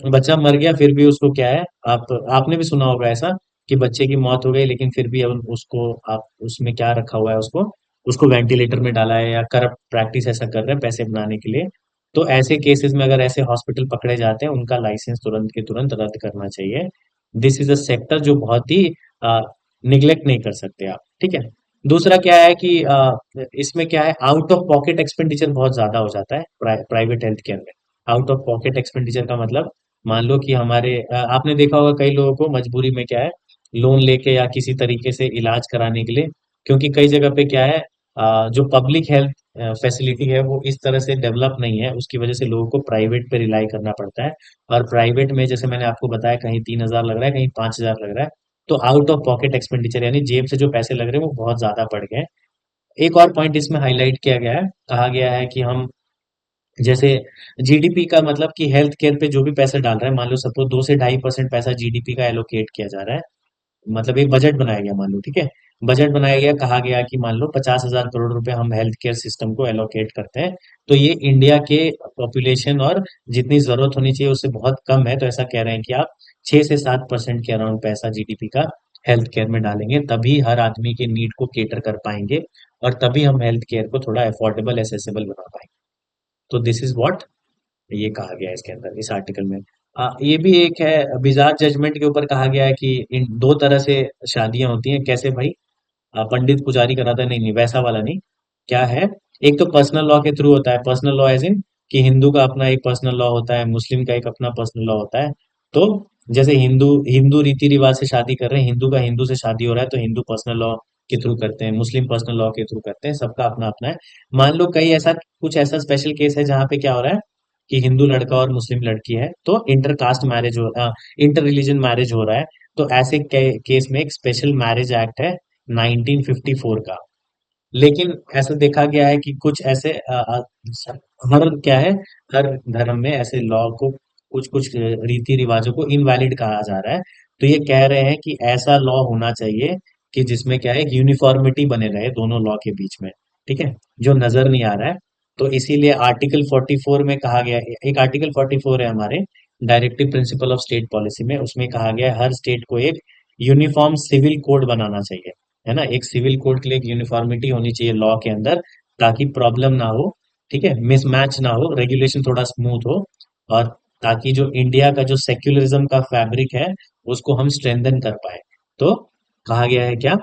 बच्चा मर गया, फिर भी उसको क्या है, आपने भी सुना होगा ऐसा कि बच्चे की मौत हो गई लेकिन फिर भी अब उसको आप उसमें क्या रखा हुआ है, उसको उसको वेंटिलेटर में डाला है, या करप्ट प्रैक्टिस ऐसा कर रहे हैं पैसे बनाने के लिए। तो ऐसे केसेस में अगर ऐसे हॉस्पिटल पकड़े जाते हैं, उनका लाइसेंस तुरंत के तुरंत रद्द करना चाहिए। दिस इज अ सेक्टर जो बहुत ही निग्लेक्ट नहीं कर सकते आप। ठीक है। दूसरा क्या है कि इसमें क्या है, आउट ऑफ पॉकेट एक्सपेंडिचर बहुत ज्यादा हो जाता है प्राइवेट हेल्थ केयर में। आउट ऑफ पॉकेट एक्सपेंडिचर का मतलब, मान लो कि आपने देखा होगा कई लोगों को मजबूरी में क्या है, लोन लेके या किसी तरीके से इलाज कराने के लिए, क्योंकि कई जगह पे क्या है, जो पब्लिक हेल्थ फैसिलिटी है वो इस तरह से डेवलप नहीं है, उसकी वजह से लोगों को प्राइवेट पे रिलाई करना पड़ता है। और प्राइवेट में जैसे मैंने आपको बताया, कहीं 3,000 लग रहा है, कहीं 5,000 लग रहा है। तो आउट ऑफ पॉकेट एक्सपेंडिचर यानी जेब से जो पैसे लग रहे हैं वो बहुत ज्यादा बढ़ गए हैं। एक और पॉइंट इसमें हाईलाइट किया गया है, कहा गया है कि हम जैसे जीडीपी का मतलब कि हेल्थ केयर पे जो भी पैसा डाल रहा है, मान लो सपोज 2 से 2.5% पैसा जीडीपी का एलोकेट किया जा रहा है, मतलब एक बजट बनाया गया, मान लो, ठीक है। बजट बनाया गया, कहा गया कि मान लो 50,000 करोड़ रुपए हम हेल्थ केयर सिस्टम को एलोकेट करते हैं, तो ये इंडिया के पॉपुलेशन और जितनी जरूरत होनी चाहिए उससे बहुत कम है, तो ऐसा कह रहे हैं कि आप 6 से 7% के अराउंड पैसा जीडीपी का हेल्थ केयर में डालेंगे, तभी हर आदमी के नीड को केटर कर पाएंगे, और तभी हम हेल्थ केयर को थोड़ा अफोर्डेबल एसेसिबल बना पाएंगे। तो दिस इज व्हाट ये कहा गया है इसके अंदर, इस आर्टिकल में। ये भी एक है, बिजाज जजमेंट के ऊपर कहा गया है कि इन दो तरह से शादियां होती हैं, कैसे भाई? पंडित पुजारी कराता है, नहीं नहीं वैसा वाला नहीं। क्या है, एक तो पर्सनल लॉ के थ्रू होता है, पर्सनल लॉ एज इन कि हिंदू का अपना एक पर्सनल लॉ होता है, मुस्लिम का एक अपना पर्सनल लॉ होता है। तो जैसे हिंदू हिंदू रीति रिवाज से शादी कर रहे हैं, हिंदू का हिंदू से शादी हो रहा है, तो हिंदू पर्सनल लॉ के थ्रू करते हैं, मुस्लिम पर्सनल लॉ के थ्रू करते हैं, सबका अपना अपना है। मान लो कई ऐसा कुछ ऐसा स्पेशल केस है जहाँ पे क्या हो रहा है कि हिंदू लड़का और मुस्लिम लड़की है, तो inter caste marriage inter religion marriage हो रहा है, तो ऐसे केस में एक स्पेशल मैरिज एक्ट है 1954 का। लेकिन ऐसा देखा गया है कि कुछ ऐसे हर क्या है, हर धर्म में ऐसे लॉ को, कुछ कुछ रीति रिवाजों को इनवैलिड कहा जा रहा है। तो ये कह रहे हैं कि ऐसा लॉ होना चाहिए कि जिसमें क्या है, यूनिफॉर्मिटी बने रहे दोनों लॉ के बीच में, ठीक है, जो नजर नहीं आ रहा है। तो इसीलिए आर्टिकल 44 में कहा गया है, एक आर्टिकल 44 है हमारे directive principle of state policy में, उसमें कहा गया है हर स्टेट को एक यूनिफॉर्म सिविल कोड बनाना चाहिए, है ना। एक सिविल कोड के लिए एक यूनिफॉर्मिटी होनी चाहिए लॉ के अंदर, ताकि प्रॉब्लम ना हो, ठीक है, मिसमैच ना हो, रेगुलेशन थोड़ा स्मूथ हो, और ताकि जो इंडिया का जो सेक्युलरिज्म का फैब्रिक है उसको हम स्ट्रेंथन कर पाए। तो कहा गया है क्या,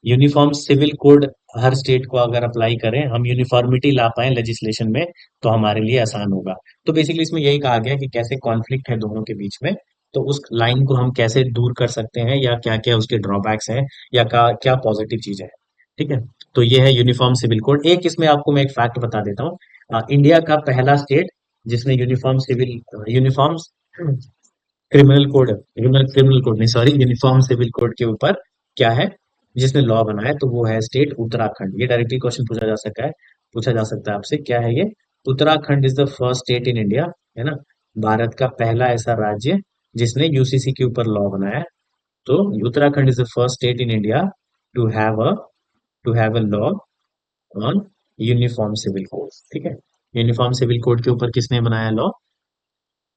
यूनिफॉर्म सिविल कोड हर स्टेट को अगर अप्लाई करें, हम यूनिफॉर्मिटी ला पाए लेजिस्लेशन में, तो हमारे लिए आसान होगा। तो बेसिकली इसमें यही कहा गया कि कैसे कॉन्फ्लिक्ट है दोनों के बीच में, तो उस लाइन को हम कैसे दूर कर सकते हैं, या क्या क्या उसके ड्रॉबैक्स हैं, या क्या पॉजिटिव चीज है, ठीक है। तो ये है यूनिफॉर्म सिविल कोड। एक इसमें आपको मैं एक फैक्ट बता देता हूँ, इंडिया का पहला स्टेट जिसने uniform criminal code, criminal code नहीं, सॉरी, यूनिफॉर्म सिविल कोड के ऊपर क्या है, जिसने लॉ बनाया, तो वो है स्टेट उत्तराखंड। ये डायरेक्टली क्वेश्चन पूछा जा सकता है आपसे, क्या है ये? Uttarakhand is the first state in India, है ना, भारत का पहला ऐसा राज्य जिसने यूसीसी के ऊपर लॉ बनाया है। तो Uttarakhand is the first state in India to have a law on uniform civil code, ठीक है। यूनिफॉर्म सिविल कोड के ऊपर किसने बनाया लॉ?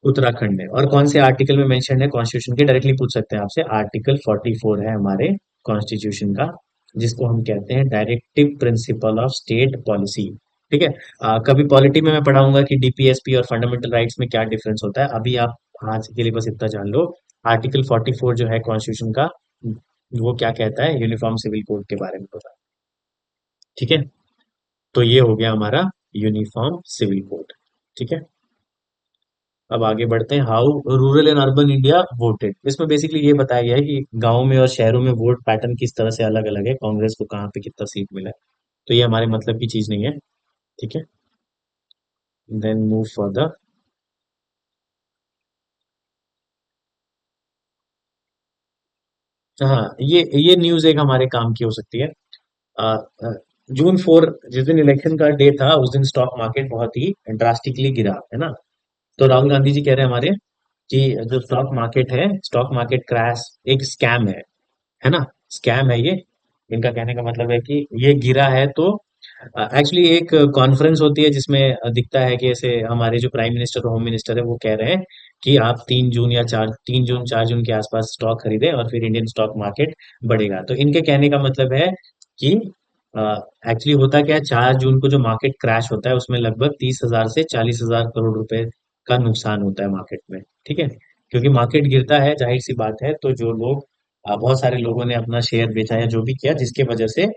उत्तराखंड ने। और कौन से आर्टिकल में मेंशन है कॉन्स्टिट्यूशन के? डायरेक्टली पूछ सकते हैं आपसे, आर्टिकल 44 है हमारे कॉन्स्टिट्यूशन का, जिसको हम कहते हैं directive principle of state policy, ठीक है। कभी पॉलिटी में मैं पढ़ाऊंगा कि डीपीएसपी और फंडामेंटल राइट्स में क्या डिफरेंस होता है, अभी आप आज के लिए बस इतना जान लो। आर्टिकल 44 जो है कॉन्स्टिट्यूशन का, वो क्या कहता है, यूनिफॉर्म सिविल कोड के बारे में पता, ठीक है। तो ये हो गया हमारा यूनिफॉर्म सिविल कोड, ठीक है। अब आगे बढ़ते हैं, how rural and urban India voted. इसमें बेसिकली ये बताया गया है कि गांव में और शहरों में वोट पैटर्न किस तरह से अलग अलग है, कांग्रेस को कहाँ पे कितना सीट मिला है। तो ये हमारे मतलब की चीज नहीं है, ठीक है। Then move further. हाँ, ये न्यूज एक हमारे काम की हो सकती है। अ, अ, जून 4, जिस दिन इलेक्शन का डे था, उस दिन स्टॉक मार्केट बहुत ही ड्रास्टिकली गिरा, है ना। तो राहुल गांधी जी कह रहे हैं हमारे कि जो स्टॉक मार्केट है, स्टॉक मार्केट क्रैश एक स्कैम है ना, स्कैम है ये। इनका कहने का मतलब है कि ये गिरा है, तो एक्चुअली एक कॉन्फ्रेंस होती है जिसमें दिखता है कि ऐसे हमारे जो प्राइम मिनिस्टर और होम मिनिस्टर है वो कह रहे हैं कि आप 3 जून 4 जून के आसपास स्टॉक खरीदें और फिर इंडियन स्टॉक मार्केट बढ़ेगा। तो इनके कहने का मतलब है कि एक्चुअली होता क्या है, 4 जून को जो मार्केट क्रैश होता है उसमें लगभग 30,000 से 40,000 करोड़ रुपए का नुकसान होता है मार्केट में, ठीक है। क्योंकि मार्केट गिरता है, जाहिर सी बात है, तो जो लोग बहुत सारे लोगों ने अपना शेयर बेचा या जो भी किया, जिसके वजह से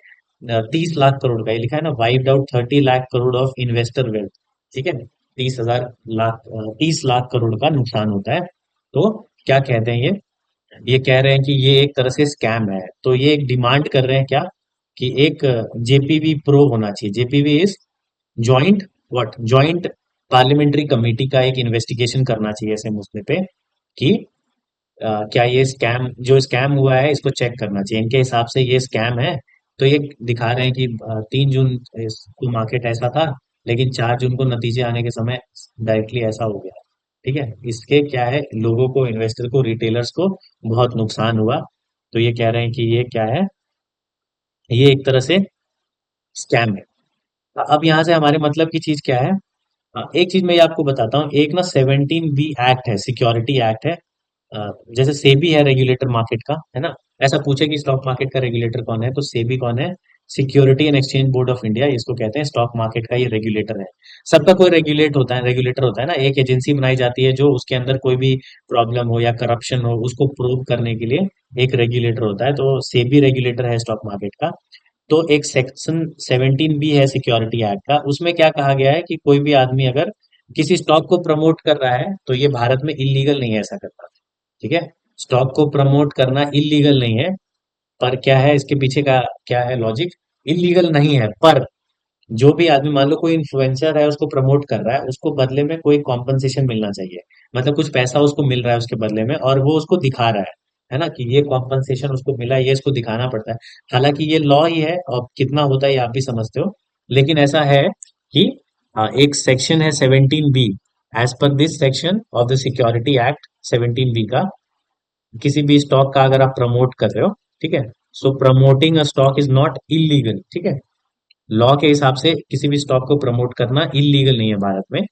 30 लाख करोड़ का, ये लिखा है ना, wiped out 30 lakh crore of investor wealth, ठीक है। 30 लाख करोड़ का नुकसान होता है। तो क्या कहते हैं ये कह रहे हैं कि ये एक तरह से स्कैम है, तो ये एक डिमांड कर रहे हैं क्या, कि एक जेपीवी प्रो होना चाहिए। JPC is joint, joint parliamentary committee का एक इन्वेस्टिगेशन करना चाहिए ऐसे मुद्दे पे, कि क्या ये स्कैम, जो स्कैम हुआ है इसको चेक करना चाहिए, इनके हिसाब से ये स्कैम है। तो ये दिखा रहे हैं कि 3 जून को मार्केट ऐसा था, लेकिन 4 जून को नतीजे आने के समय डायरेक्टली ऐसा हो गया। ठीक है, इसके क्या है, लोगों को, इन्वेस्टर को, रिटेलर्स को बहुत नुकसान हुआ। तो ये कह रहे हैं कि ये क्या है, ये एक तरह से स्कैम है। अब यहाँ से हमारे मतलब की चीज क्या है। एक चीज मैं ये आपको बताता हूँ, एक ना 17B एक्ट है, सिक्योरिटी एक्ट है। जैसे सेबी है रेगुलेटर मार्केट का, है ना। ऐसा पूछे कि स्टॉक मार्केट का रेगुलेटर कौन है, तो सेबी कौन है, security and exchange board of India, इसको कहते हैं स्टॉक मार्केट का, ये रेगुलेटर है। सबका कोई रेगुलेटर होता है ना, एक एजेंसी बनाई जाती है जो उसके अंदर कोई भी प्रॉब्लम हो या करप्शन हो उसको प्रूव करने के लिए एक रेगुलेटर होता है, तो सेबी रेगुलेटर है स्टॉक मार्केट का। तो एक सेक्शन 17B है सिक्योरिटी एक्ट का, उसमें क्या कहा गया है कि कोई भी आदमी अगर किसी स्टॉक को प्रमोट कर रहा है तो ये भारत में इलीगल नहीं है ऐसा करना। ठीक है, स्टॉक को प्रमोट करना इलीगल नहीं है, पर क्या है इसके पीछे का, क्या है लॉजिक, इलीगल नहीं है, पर जो भी आदमी, मान लो कोई इन्फ्लुएंसर है उसको प्रमोट कर रहा है, उसको बदले में कोई कॉम्पनसेशन मिलना चाहिए। मतलब कुछ पैसा उसको मिल रहा है उसके बदले में, और वो उसको दिखा रहा है ना, कि ये कॉम्पनसेशन उसको मिला है, ये इसको दिखाना पड़ता है। हालांकि ये लॉ ही है, और कितना होता है ये आप भी समझते हो। लेकिन ऐसा है कि एक सेक्शन है 17B, as per this section of the security act 17B का, किसी भी स्टॉक का अगर आप प्रमोट कर रहे हो, ठीक है, so promoting a stock is not illegal. ठीक है, लॉ के हिसाब से किसी भी स्टॉक को प्रमोट करना इलीगल नहीं है भारत में।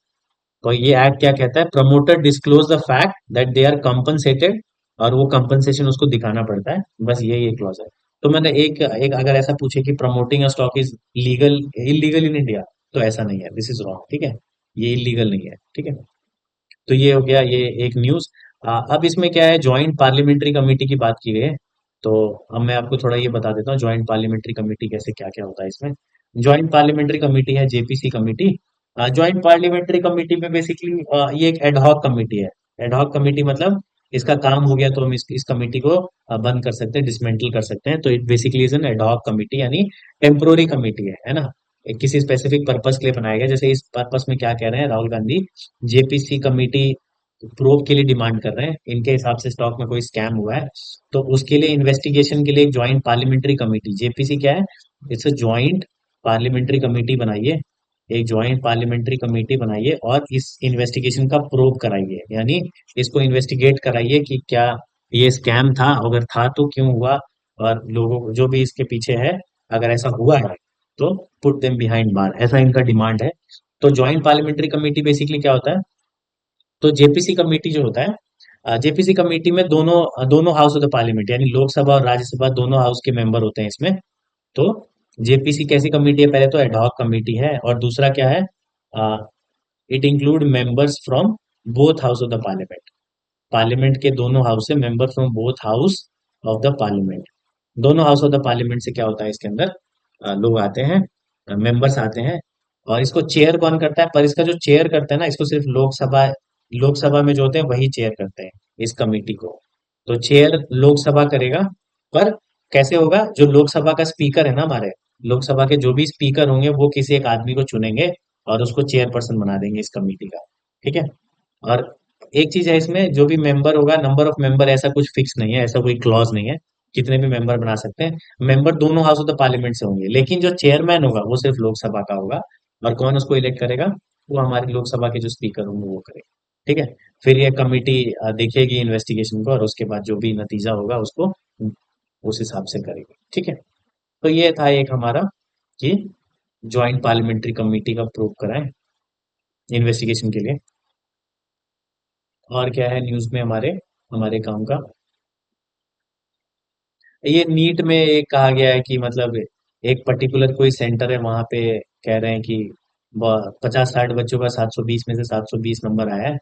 तो ये एक्ट क्या कहता है, promoter disclose the fact that they are compensated, और वो कंपनसेशन उसको दिखाना पड़ता है, बस यही एक क्लॉज है। तो मैंने एक एक अगर ऐसा पूछे कि promoting a stock is legal, illegal in India, तो ऐसा नहीं है, दिस इज रॉन्ग। ठीक है, ये इलीगल नहीं है। ठीक है, तो ये हो गया, ये एक न्यूज। अब इसमें क्या है, ज्वाइंट पार्लियामेंट्री कमेटी की बात की गई है। तो अब मैं आपको थोड़ा ये बता देता हूँ ज्वाइंट पार्लियामेंट्री कमेटी कैसे, क्या क्या होता है इसमें। ज्वाइंट पार्लियामेंट्री कमेटी है JPC committee. Joint parliamentary committee में बेसिकली ये एक एडहॉक कमेटी है। एडहॉक कमेटी मतलब इसका काम हो गया तो हम इस कमेटी को बंद कर सकते हैं, डिसमेंटल कर सकते हैं। तो it basically is an ad hoc committee, यानी टेम्पोररी कमेटी है ना। किसी स्पेसिफिक पर्पस के लिए बनाया गया, जैसे इस पर्पस में क्या कह रहे हैं Rahul Gandhi, JPC committee prove के लिए डिमांड कर रहे हैं, इनके हिसाब से स्टॉक में कोई स्कैम हुआ है, तो उसके लिए इन्वेस्टिगेशन के लिए एक ज्वाइंट पार्लियामेंट्री कमेटी, जेपीसी क्या है, it's a joint parliamentary committee बनाइए, एक ज्वाइंट पार्लियामेंट्री कमेटी बनाइए और इस इन्वेस्टिगेशन का प्रूव कराइए, यानी इसको इन्वेस्टिगेट कराइए कि क्या ये स्कैम था, अगर था तो क्यों हुआ, और लोगों को जो भी इसके पीछे है, अगर ऐसा हुआ है तो पुट देम बिहाइंड बार, ऐसा इनका डिमांड है। तो ज्वाइंट पार्लियामेंट्री कमेटी बेसिकली क्या होता है, तो जेपीसी कमेटी जो होता है, जेपीसी कमेटी में दोनों दोनों हाउस ऑफ द पार्लियामेंट, यानी लोकसभा और राज्यसभा दोनों हाउस के मेंबर होते हैं इसमें। तो जेपीसी कैसी कमेटी है, पहले तो एडहॉक कमेटी है, और दूसरा क्या है, it include members from both house of the parliament, parliament के दोनों हाउस से member from both house of the parliament. दोनों हाउस ऑफ द पार्लियामेंट से क्या होता है, इसके अंदर लोग आते हैं, मेंबर्स आते हैं, और इसको चेयर कौन करता है, पर इसका जो चेयर करता है ना, इसको सिर्फ लोकसभा में जो होते हैं वही चेयर करते हैं इस कमेटी को। तो चेयर लोकसभा करेगा, पर कैसे होगा, जो लोकसभा का स्पीकर है ना, हमारे लोकसभा के जो भी स्पीकर होंगे वो किसी एक आदमी को चुनेंगे और उसको चेयरपर्सन बना देंगे इस कमेटी का। ठीक है, और एक चीज है इसमें, जो भी मेंबर होगा, नंबर ऑफ मेंबर ऐसा कुछ फिक्स नहीं है, ऐसा कोई क्लॉज नहीं है, कितने भी मेंबर बना सकते हैं। मेंबर दोनों हाउस ऑफ द पार्लियामेंट से होंगे, लेकिन जो चेयरमैन होगा वो सिर्फ लोकसभा का होगा, और कौन उसको इलेक्ट करेगा, वो हमारे लोकसभा के जो स्पीकर होंगे वो करेंगे। ठीक है, फिर ये कमेटी देखेगी इन्वेस्टिगेशन को, और उसके बाद जो भी नतीजा होगा उसको उस हिसाब से करेगी। ठीक है, तो ये था एक हमारा कि ज्वाइंट पार्लियामेंट्री कमेटी का प्रूव कराएं इन्वेस्टिगेशन के लिए। और क्या है न्यूज में हमारे, हमारे काम का, ये नीट में एक कहा गया है कि मतलब एक पर्टिकुलर कोई सेंटर है वहां पे, कह रहे हैं कि 50-60 बच्चों का 720 में से 720 नंबर आया है।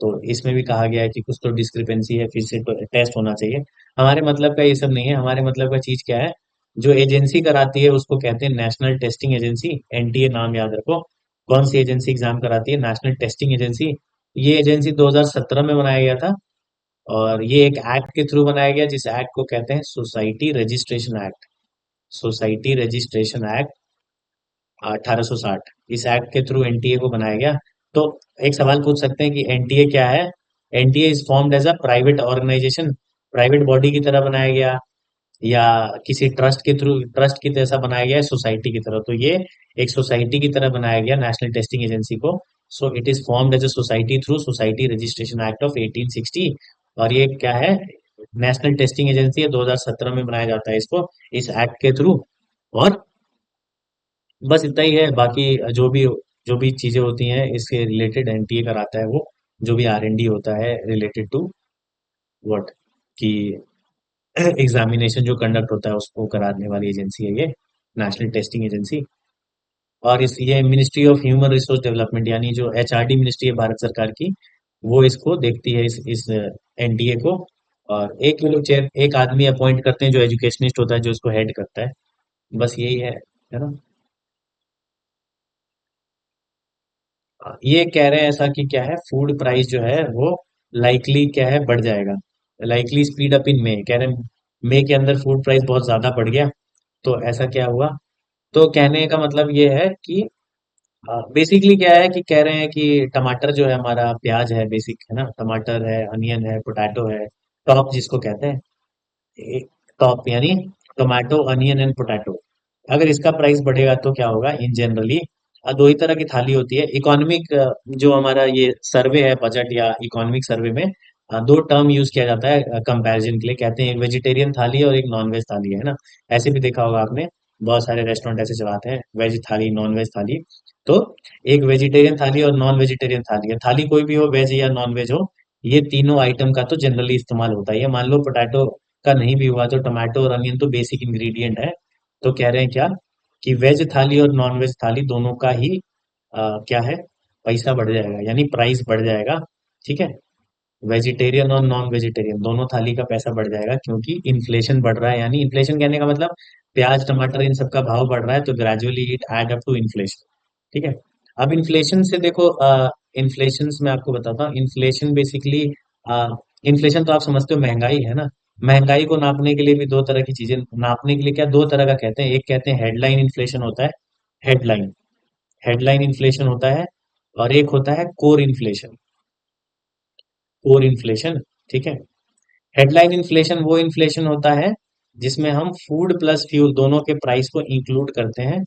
तो इसमें भी कहा गया है कि कुछ तो डिस्क्रिपेंसी है, फिर से तो टेस्ट होना चाहिए। हमारे मतलब का ये सब नहीं है, हमारे मतलब का चीज क्या है, जो एजेंसी कराती है उसको कहते हैं नेशनल टेस्टिंग एजेंसी, एनटीए नाम याद रखो। कौन सी एजेंसी एग्जाम कराती है, नेशनल टेस्टिंग एजेंसी। ये एजेंसी 2017 में बनाया गया था, और ये एक एक्ट के थ्रू बनाया गया जिस एक्ट को कहते हैं society registration act. Society registration act 1860, इस एक्ट के थ्रू एनटीए को बनाया गया। तो एक सवाल पूछ सकते हैं कि एनटीए क्या है। NTA is formed as a private organisation, private body की तरह बनाया गया, या किसी ट्रस्ट के थ्रू, ट्रस्ट की जैसा बनाया गया है सोसाइटी की तरह, तो ये एक सोसाइटी की तरह बनाया गया नेशनल टेस्टिंग एजेंसी को। So it is formed as a society through society registration act of 1860। और ये क्या है, नेशनल टेस्टिंग एजेंसी है, 2017 में बनाया जाता है इसको, इस एक्ट के थ्रू। और बस इतना ही है, बाकी जो भी चीजें होती हैं इसके रिलेटेड एनटीए कराता है वो, जो भी आर एन डी होता है रिलेटेड टू व्हाट, कि एग्जामिनेशन जो कंडक्ट होता है उसको कराने वाली एजेंसी है ये नेशनल टेस्टिंग एजेंसी। और इस ये ministry of human resource development, यानी जो एचआरडी मिनिस्ट्री है भारत सरकार की, वो इसको देखती है, इस एनडीए को। और एक ये लोग चेयर, एक आदमी अपॉइंट करते हैं जो एजुकेशनिस्ट होता है, जो इसको हेड करता है। बस यही है ना। ये कह रहे हैं ऐसा कि क्या है, फूड प्राइस जो है वो लाइकली क्या है, बढ़ जाएगा। लाइकली स्पीड अप इन मई, कह रहे हैं मई के अंदर फूड प्राइस बहुत ज्यादा बढ़ गया। तो ऐसा क्या हुआ, तो कहने का मतलब ये है कि बेसिकली क्या है कि कह रहे हैं कि टमाटर जो है हमारा, प्याज है बेसिक, है ना, टमाटर है, अनियन है, पोटैटो है, टॉप जिसको कहते हैं, टॉप यानी टोमेटो, अनियन एंड पोटैटो। अगर इसका प्राइस बढ़ेगा तो क्या होगा, इन जनरली दो ही तरह की थाली होती है इकोनॉमिक। जो हमारा ये सर्वे है बजट या इकोनॉमिक सर्वे में, दो टर्म यूज किया जाता है कंपैरिजन के लिए, कहते हैं एक वेजिटेरियन थाली और एक नॉन वेज थाली, है ना। ऐसे भी देखा होगा आपने, बहुत सारे रेस्टोरेंट ऐसे चलाते हैं, वेज थाली, नॉन वेज थाली। तो एक वेजिटेरियन थाली और नॉन वेजिटेरियन थाली है, थाली कोई भी हो, वेज या नॉन वेज हो, ये तीनों आइटम का तो जनरली इस्तेमाल होता है। ये मान लो पोटैटो का नहीं भी हुआ तो टमाटो और अनियन तो बेसिक इंग्रेडिएंट है। तो कह रहे हैं क्या, कि वेज थाली और नॉन वेज थाली दोनों का ही क्या है, पैसा बढ़ जाएगा, यानी प्राइस बढ़ जाएगा। ठीक है, वेजिटेरियन और नॉन वेजिटेरियन दोनों थाली का पैसा बढ़ जाएगा, क्योंकि इन्फ्लेशन बढ़ रहा है। यानी इन्फ्लेशन कहने का मतलब प्याज टमाटर इन सब का भाव बढ़ रहा है, तो gradually it add up to inflation. ठीक है। अब इन्फ्लेशन से देखो, इन्फ्लेशन मैं आपको बताता हूँ, इन्फ्लेशन बेसिकली, इन्फ्लेशन तो आप समझते हो महंगाई, है ना। महंगाई को नापने के लिए भी दो तरह की चीजें, नापने के लिए क्या, दो तरह का कहते हैं, एक कहते हैं हेडलाइन इन्फ्लेशन होता है, हेडलाइन, हेडलाइन इन्फ्लेशन होता है, और एक होता है कोर इन्फ्लेशन, कोर इन्फ्लेशन। ठीक है। हेडलाइन इन्फ्लेशन वो इन्फ्लेशन होता है जिसमें हम फूड प्लस फ्यूल दोनों के प्राइस को इंक्लूड करते हैं,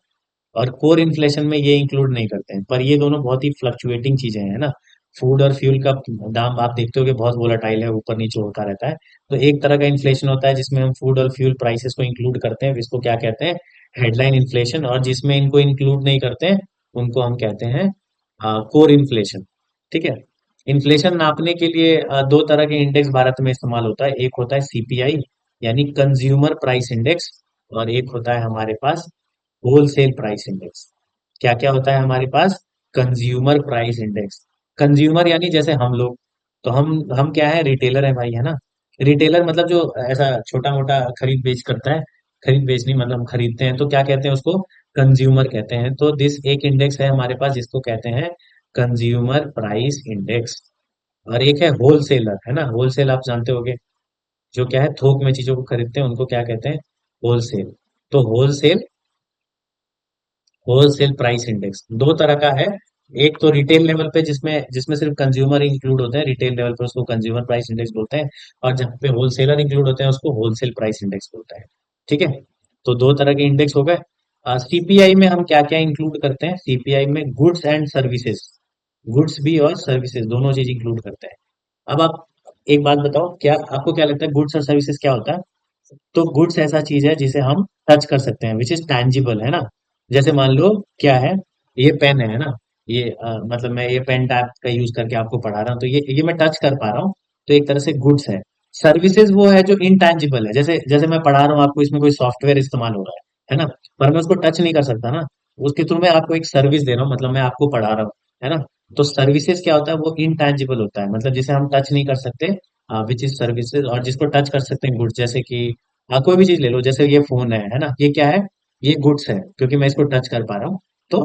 और कोर इन्फ्लेशन में ये इंक्लूड नहीं करते हैं। पर ये दोनों बहुत ही फ्लक्चुएटिंग चीजें हैं ना। फूड और फ्यूल का दाम आप देखते हो कि बहुत वोलाटाइल है, ऊपर नीचे होता रहता है। तो एक तरह का इन्फ्लेशन होता है जिसमें हम फूड और फ्यूल प्राइसेस को इंक्लूड करते हैं, इसको क्या कहते हैं, हेडलाइन इन्फ्लेशन। और जिसमें इनको इंक्लूड नहीं करते हैं, उनको हम कहते हैं कोर इन्फ्लेशन। ठीक है। इन्फ्लेशन नापने के लिए दो तरह के इंडेक्स भारत में इस्तेमाल होता है, एक होता है सीपीआई, यानी कंज्यूमर प्राइस इंडेक्स, और एक होता है हमारे पास होलसेल प्राइस इंडेक्स। क्या क्या होता है हमारे पास, कंज्यूमर प्राइस इंडेक्स, कंज्यूमर यानी जैसे हम लोग, तो हम क्या है, रिटेलर है भाई, है ना। रिटेलर मतलब जो ऐसा छोटा मोटा खरीद बेच करता है, खरीद बेच नहीं मतलब हम खरीदते हैं, तो क्या कहते हैं उसको, कंज्यूमर कहते हैं। तो दिस एक इंडेक्स है हमारे पास जिसको कहते हैं कंज्यूमर प्राइस इंडेक्स। और एक है होलसेलर, है ना, होलसेल आप जानते होगे, जो क्या है, थोक में चीजों को खरीदते हैं, उनको क्या कहते हैं, होलसेल। तो होलसेल, होलसेल प्राइस इंडेक्स दो तरह का है। एक तो रिटेल लेवल पे, जिसमें जिसमें सिर्फ कंज्यूमर इंक्लूड होते हैं, रिटेल लेवल पे उसको कंज्यूमर प्राइस इंडेक्स बोलते हैं। और जहाँ पे होलसेलर इंक्लूड होते हैं उसको होलसेल प्राइस इंडेक्स बोलते हैं। ठीक है। तो दो तरह के इंडेक्स हो गए। सीपीआई में हम क्या क्या इंक्लूड करते हैं, सीपीआई में गुड्स एंड सर्विसेज, गुड्स भी और सर्विसेज दोनों चीज इंक्लूड करते हैं। अब आप एक बात बताओ, क्या आपको क्या लगता है गुड्स और सर्विसेज क्या होता है। तो गुड्स ऐसा चीज है जिसे हम टच कर सकते हैं, विच इज टैंजिबल, है ना। जैसे मान लो क्या है, ये पेन है ना, ये मतलब मैं ये पेन टैप का यूज करके आपको पढ़ा रहा हूँ, तो ये मैं टच कर पा रहा हूँ, तो एक तरह से गुड्स है। सर्विसेज वो है जो इनटैंजिबल है, जैसे जैसे मैं पढ़ा रहा हूँ आपको, इसमें कोई सॉफ्टवेयर इस्तेमाल हो रहा है ना, पर मैं उसको टच नहीं कर सकता ना, उसके थ्रू मैं आपको एक सर्विस दे रहा हूँ, मतलब मैं आपको पढ़ा रहा हूँ, है ना। तो सर्विसेज क्या होता है, वो इनटैंजिबल होता है, मतलब जिसे हम टच नहीं कर सकते, विच इज सर्विसेज। और जिसको टच कर सकते हैं गुड्स, जैसे कि कोई भी चीज ले लो, जैसे ये फोन है ना, ये क्या है, ये गुड्स है क्योंकि मैं इसको टच कर पा रहा हूँ। तो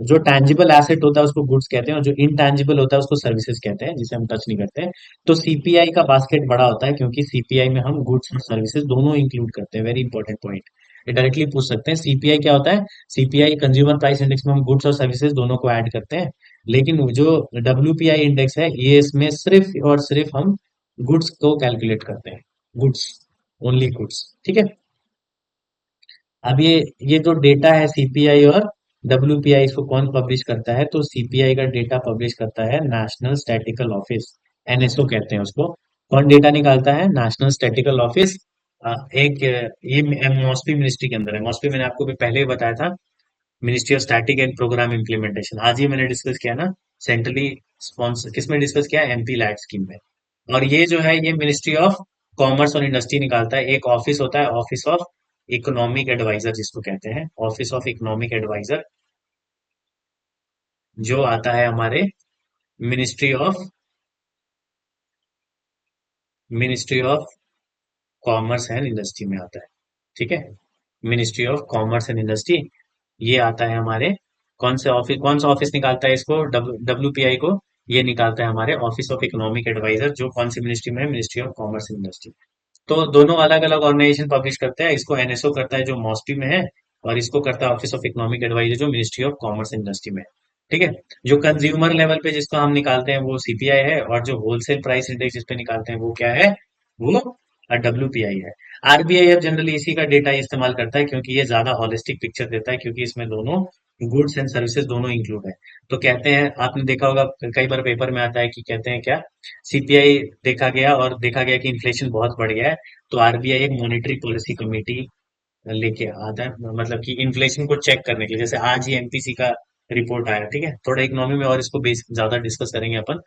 जो टैंजिबल एसेट होता है उसको गुड्स कहते हैं, और जो इनटैंजिबल होता है उसको सर्विसेज कहते हैं, जिसे हम टच नहीं करते हैं। तो सीपीआई का बास्केट बड़ा होता है, क्योंकि सीपीआई में हम गुड्स और सर्विसेज दोनों इंक्लूड करते हैं। वेरी इंपॉर्टेंट पॉइंट, ये डायरेक्टली पूछ सकते हैं, सीपीआई क्या होता है। सीपीआई कंज्यूमर प्राइस इंडेक्स में हम गुड्स और सर्विसेज दोनों को ऐड करते हैं, लेकिन जो डब्ल्यूपीआई इंडेक्स है, ये इसमें सिर्फ और सिर्फ हम गुड्स को कैलकुलेट करते हैं, गुड्स। ओनली गुड्स, ठीक है। अब ये जो डेटा है सीपीआई और डब्ल्यूपीआई, इसको कौन पब्लिश करता है? तो सीपीआई का डेटा पब्लिश करता है नेशनल स्टैटिकल ऑफिस, एनएसओ कहते हैं उसको। कौन डेटा निकालता है? National statistical office. ये मॉस्पी मिनिस्ट्री के अंदर है। मॉस्पी मैंने आपको भी पहले ही बताया था, ministry of statistics and programme implementation. आज ही मैंने डिस्कस किया ना, सेंट्रली स्पॉन्सर, किसमें डिस्कस किया? एमपी लैड स्कीम में। और ये जो है ये मिनिस्ट्री ऑफ कॉमर्स और इंडस्ट्री निकालता है। एक ऑफिस होता है, ऑफिस ऑफ इकोनॉमिक एडवाइजर जिसको कहते हैं, ऑफिस ऑफ इकोनॉमिक एडवाइजर, जो आता है हमारे ministry of ministry of commerce and industry में आता है, ठीक है। Ministry of commerce and industry, ये आता है हमारे, कौन सा ऑफिस निकालता है इसको? डब्ल्यूपीआई को ये निकालता है हमारे ऑफिस ऑफ इकोनॉमिक एडवाइजर, जो कौन सी मिनिस्ट्री में है? Ministry of commerce and industry. तो दोनों अलग अलग ऑर्गेनाइजेशन पब्लिश करते हैं। इसको एनएसओ करता है जो मॉस्पी में है, और इसको करता है ऑफिस ऑफ इकोनॉमिक एडवाइजर जो ministry of commerce and industry में है, ठीक है। जो कंज्यूमर लेवल पे जिसको हम निकालते हैं वो सीपीआई है, और जो होलसेल प्राइस इंडेक्स जिस पे निकालते हैं वो क्या है? वो डब्ल्यूपीआई है। आरबीआई अब जनरली इसी का डेटा इस्तेमाल करता है, क्योंकि ये ज्यादा होलिस्टिक पिक्चर देता है, क्योंकि इसमें दोनों गुड्स एंड सर्विसेज दोनों इंक्लूड है। तो कहते हैं, आपने देखा होगा कई बार पेपर में आता है कि कहते हैं क्या, सीपीआई देखा गया और देखा गया कि इन्फ्लेशन बहुत बढ़ गया है, तो आरबीआई एक मॉनेटरी पॉलिसी कमेटी लेके आता है, मतलब कि इन्फ्लेशन को चेक करने के लिए। जैसे आज ही एमपीसी का रिपोर्ट आया, ठीक है। थोड़ा इकोनॉमी में और इसको बेस ज्यादा डिस्कस करेंगे अपन।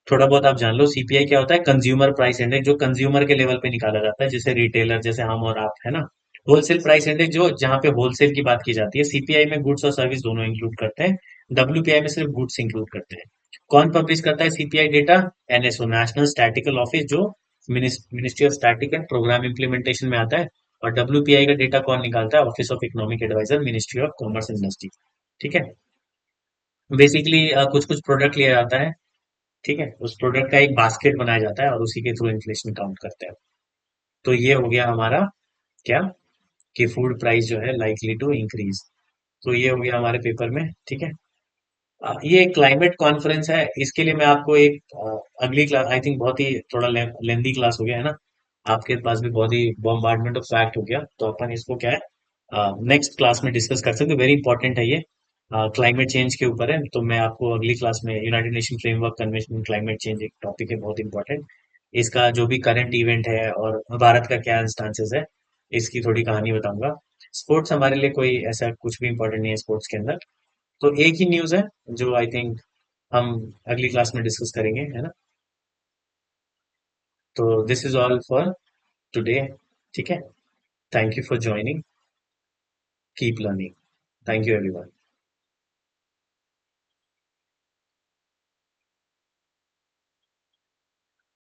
थोड़ा बहुत आप जान लो, सीपीआई क्या होता है? कंज्यूमर प्राइस इंडेक्स, जो कंज्यूमर के लेवल पे निकाला जाता है, जैसे रिटेलर, जैसे हम और आप, है ना। होलसेल प्राइस इंडेक्स, जो जहाँ पे होलसेल की बात की जाती है। सीपीआई में गुड्स और सर्विस दोनों इंक्लूड करते हैं, डब्ल्यूपीआई में सिर्फ गुड्स इंक्लूड करते हैं। कौन पब्लिश करता है CPI data? NSO, national statistical office, जो ministry of statistics and programme implementation में आता है। और डब्ल्यूपीआई का डेटा कौन निकालता है? Office of economic adviser, ministry of commerce industry, ठीक है। बेसिकली कुछ कुछ प्रोडक्ट लिया जाता है, ठीक है, उस प्रोडक्ट का एक बास्केट बनाया जाता है और उसी के थ्रू इन्फ्लेशन काउंट करते हैं। तो ये हो गया हमारा क्या, कि फूड प्राइस जो है लाइकली टू इंक्रीज। तो ये हो गया हमारे पेपर में, ठीक है। ये क्लाइमेट कॉन्फ्रेंस है, इसके लिए मैं आपको एक अगली क्लास, आई थिंक बहुत ही थोड़ा लेंदी क्लास हो गया है ना, आपके पास भी बहुत ही बॉम्बार्डमेंट ऑफ फैक्ट हो गया, तो अपन इसको क्या है नेक्स्ट क्लास में डिस्कस कर सकते हैं। वेरी इंपॉर्टेंट है ये, क्लाइमेट चेंज के ऊपर है। तो मैं आपको अगली क्लास में United nation framework convention climate change एक टॉपिक है बहुत इंपॉर्टेंट, इसका जो भी करंट इवेंट है और भारत का क्या इंस्टांसेस है, इसकी थोड़ी कहानी बताऊंगा। स्पोर्ट्स हमारे लिए कोई ऐसा कुछ भी इंपॉर्टेंट नहीं है स्पोर्ट्स के अंदर। तो एक ही न्यूज़ है जो आई थिंक हम अगली क्लास में डिस्कस करेंगे, है ना। तो this is all for today, ठीक है। Thank you for joining, keep learning. Thank you everyone.